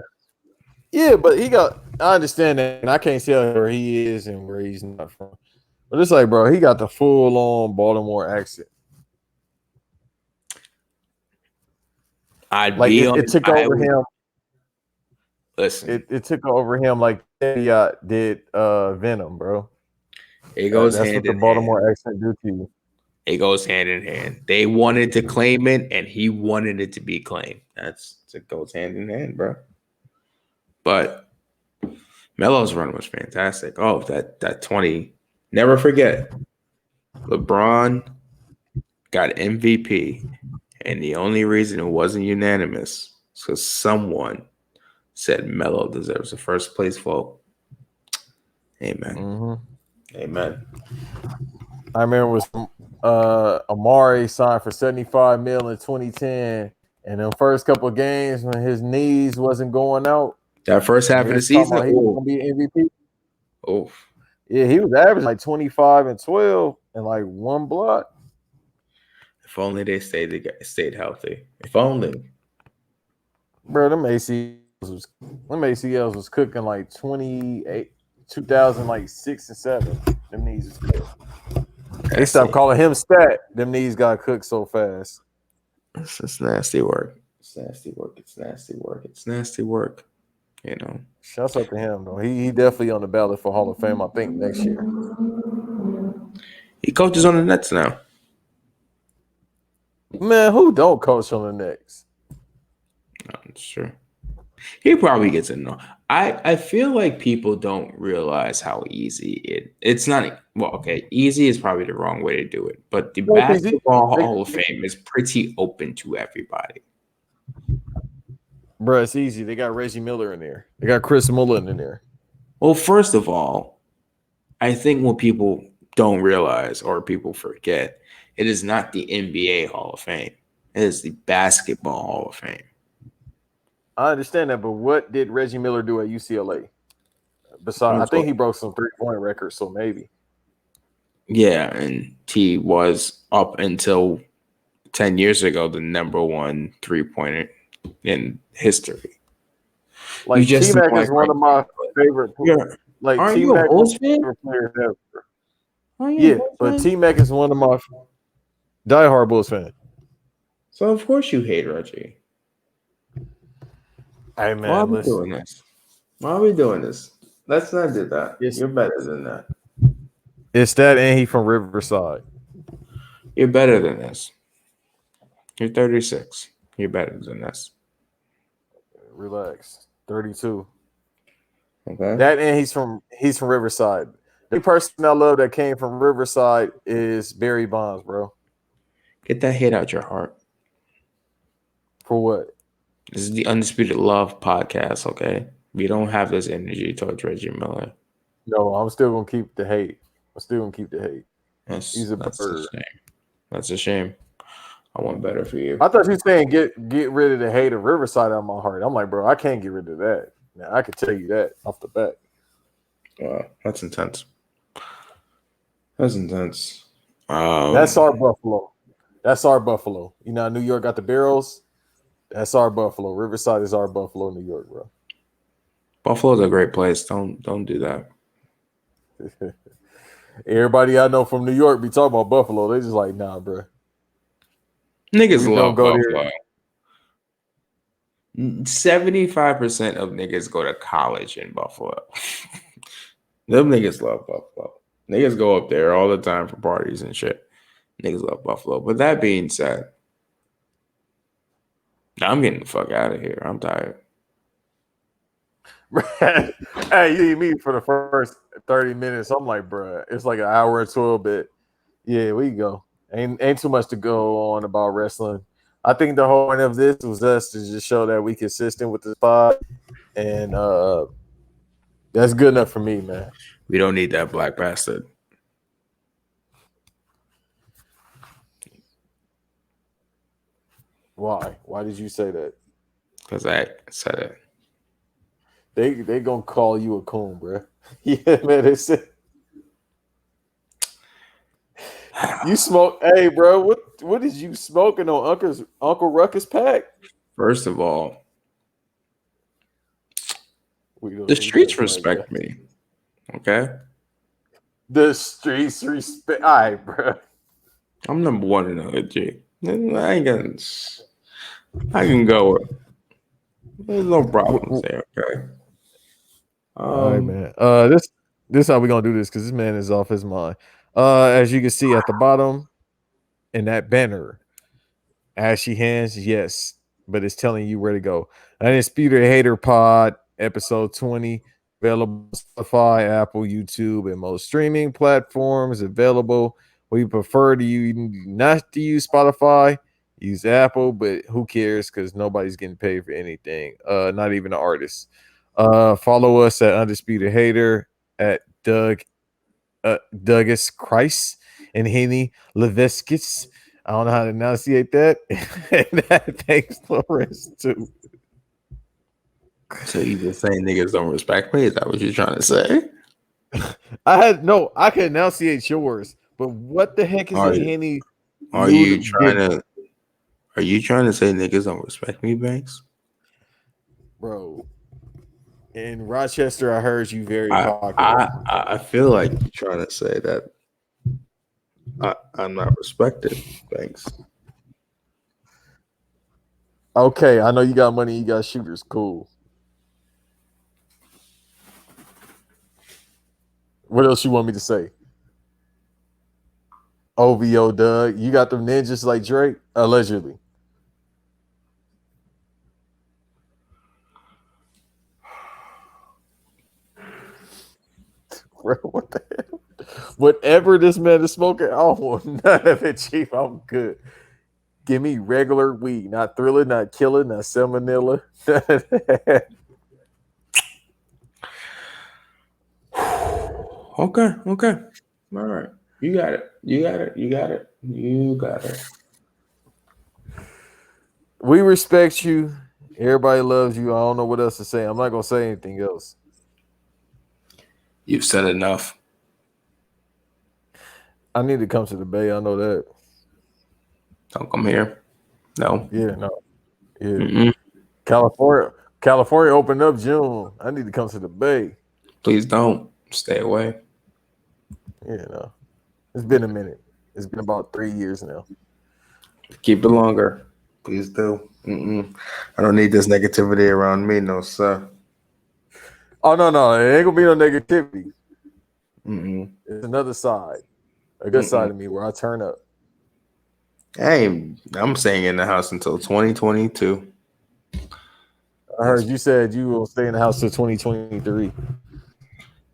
but he got. I understand that, and I can't tell where he is and where he's not from. But it's like, bro, he got the full on Baltimore accent. I'd Like be on. it took I over would him. listen. It took over him like did Venom, bro. It goes That's hand what the in hand. Baltimore accent do to you. It goes hand in hand. They wanted to claim it, and he wanted it to be claimed. It goes hand in hand, bro. But Melo's run was fantastic. Oh, that 20. Never forget. LeBron got MVP, and the only reason it wasn't unanimous is because someone said Melo deserves the first place vote. Amen. Mm-hmm. Amen. I remember it was Amari signed for 75 mil in 2010, and the first couple of games when his knees wasn't going out, That first and half they of the was talking season, about he was gonna be MVP. oh, Yeah, he was averaging like 25 and 12 and like one block. if only they stayed healthy. If only. Bro, them ACLs was cooking like 28, 2000, like 6 and 7. Them knees was cooked. They That's stopped it. calling him stat. Them knees got cooked so fast. It's nasty work. It's nasty work. It's nasty work. It's nasty work. You know. Shouts out to him though. He definitely on the ballot for Hall of Fame. I think next year. He coaches on the Nets now. Man, who don't coach on the Knicks? I'm sure. He probably gets it. No, I feel like people don't realize how easy it's not. Well, okay, easy is probably the wrong way to do it, but the Well, it's easy. basketball Hall of Fame is pretty open to everybody. Bro, it's easy. They got Reggie Miller in there. They got Chris Mullin in there. Well, first of all, I think what people don't realize or people forget, it is not the NBA Hall of Fame. It is the Basketball Hall of Fame. I understand that, but what did Reggie Miller do at UCLA? Besides, I think he broke some 3-point records, so maybe. Yeah, and he was up until 10 years ago the number one 3-pointer in history. Like T-Mac is one of my favorite. Like aren't you T-Mac a Bulls fan? players ever. Yeah, but T-Mac is one of my diehard Bulls fan. So of course you hate Reggie. Hey man, why are we doing this? Why are we doing this? Let's not do that. You're better than that. It's that, and he from Riverside. You're better than this. You're 36. You're better than this. Relax. 32. Okay. That, and he's from Riverside. The person I love that came from Riverside is Barry Bonds, bro. Get that hate out your heart. For what? This is the Undisputed Love podcast, okay? We don't have this energy towards Reggie Miller. No, I'm still gonna keep the hate. He's a bird. That's a shame. I want better for you. I thought you were saying get rid of the hate of Riverside out of my heart. I'm like, bro, I can't get rid of that. Now I can tell you that off the bat. Wow, that's intense. That's intense. That's our Buffalo. That's our Buffalo. You know, New York got the Barrels. That's our Buffalo. Riverside is our Buffalo, New York, bro. Buffalo's a great place. Don't do that. Everybody I know from New York be talking about Buffalo. They just like, nah, bro. Niggas love Buffalo. 75% of niggas go to college in Buffalo. Them niggas love Buffalo. Niggas go up there all the time for parties and shit. Niggas love Buffalo. But that being said, I'm getting the fuck out of here. I'm tired. Hey, you see me for the first 30 minutes. I'm like, bro, it's like an hour and 12 bit. Yeah, we go. Ain't too much to go on about wrestling. I think the whole point of this was us to just show that we consistent with the pod, and that's good enough for me, man. We don't need that black bastard. Why? Why did you say that? Because I said it. They gonna call you a coon, bro. Yeah, man. They said you smoke. Hey, bro, what did you smoking on Uncle Ruckus pack? First of all, the streets respect me. Okay. The streets respect. All right, bro. I'm number one in the hood, G. I can go. There's no problems there. Okay. All right, man. This how we gonna do this because this man is off his mind. As you can see at the bottom in that banner, ashy hands, yes, but it's telling you where to go. Undisputed Hater Pod, episode 20, available on Spotify, Apple, YouTube, and most streaming platforms. Available. We prefer to use not to use Spotify, use Apple, but who cares? Because nobody's getting paid for anything. Not even the artists. Follow us at Undisputed Hater at Douglas Christ and Henny Leviskis. I don't know how to enunciate that. And that thanks Lawrence too. So you just saying niggas don't respect me? Is that what you're trying to say? I can enunciate yours, but what the heck is a Henny? Are you trying to say niggas don't respect me, Banks? Bro, in Rochester, I heard you very popular. I feel like you're trying to say that I'm not respected. Thanks. Okay, I know you got money. You got shooters. Cool. What else you want me to say? OVO, Doug. You got them ninjas like Drake, allegedly. Bro, what the hell? Whatever this man is smoking, I don't want none of it, Chief. I'm good. Give me regular weed, not Thriller, not Killer, not Salmonella. Okay, okay. All right. You got it. You got it. You got it. You got it. We respect you. Everybody loves you. I don't know what else to say. I'm not gonna say anything else. You've said enough. I need to come to the Bay. I know that. Don't come here. No. Yeah, no. Yeah. Mm-mm. California opened up June. I need to come to the Bay. Please don't. Stay away. Yeah, no. It's been a minute. It's been about 3 years now. Keep it longer. Please do. Mm-mm. I don't need this negativity around me, no sir. Oh no, it ain't gonna be no negativity. Mm-mm. It's another side, a good side Mm-mm. of me where I turn up. Hey, I'm staying in the house until 2022. I Yes. heard you said you will stay in the house till 2023.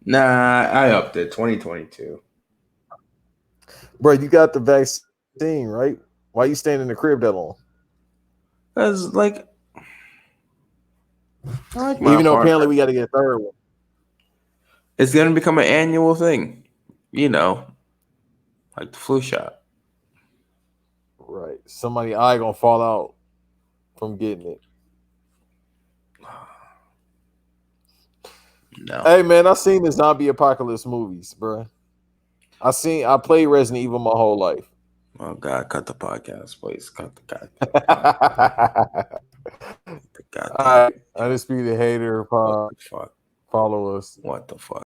Nah, I upped it. 2022. Bro, you got the vaccine, right? Why you staying in the crib that long? Cause like I like my Even though apparently apartment. we got to get a third one. It's gonna become an annual thing. You know, like the flu shot. Right. Somebody eye gonna fall out from getting it. No. Hey man, I seen the zombie apocalypse movies, bro. I played Resident Evil my whole life. Oh God, cut the podcast, please. Cut the goddamn podcast. The All goddamn right, Undisputed Hater what the fuck? follow us. What the fuck?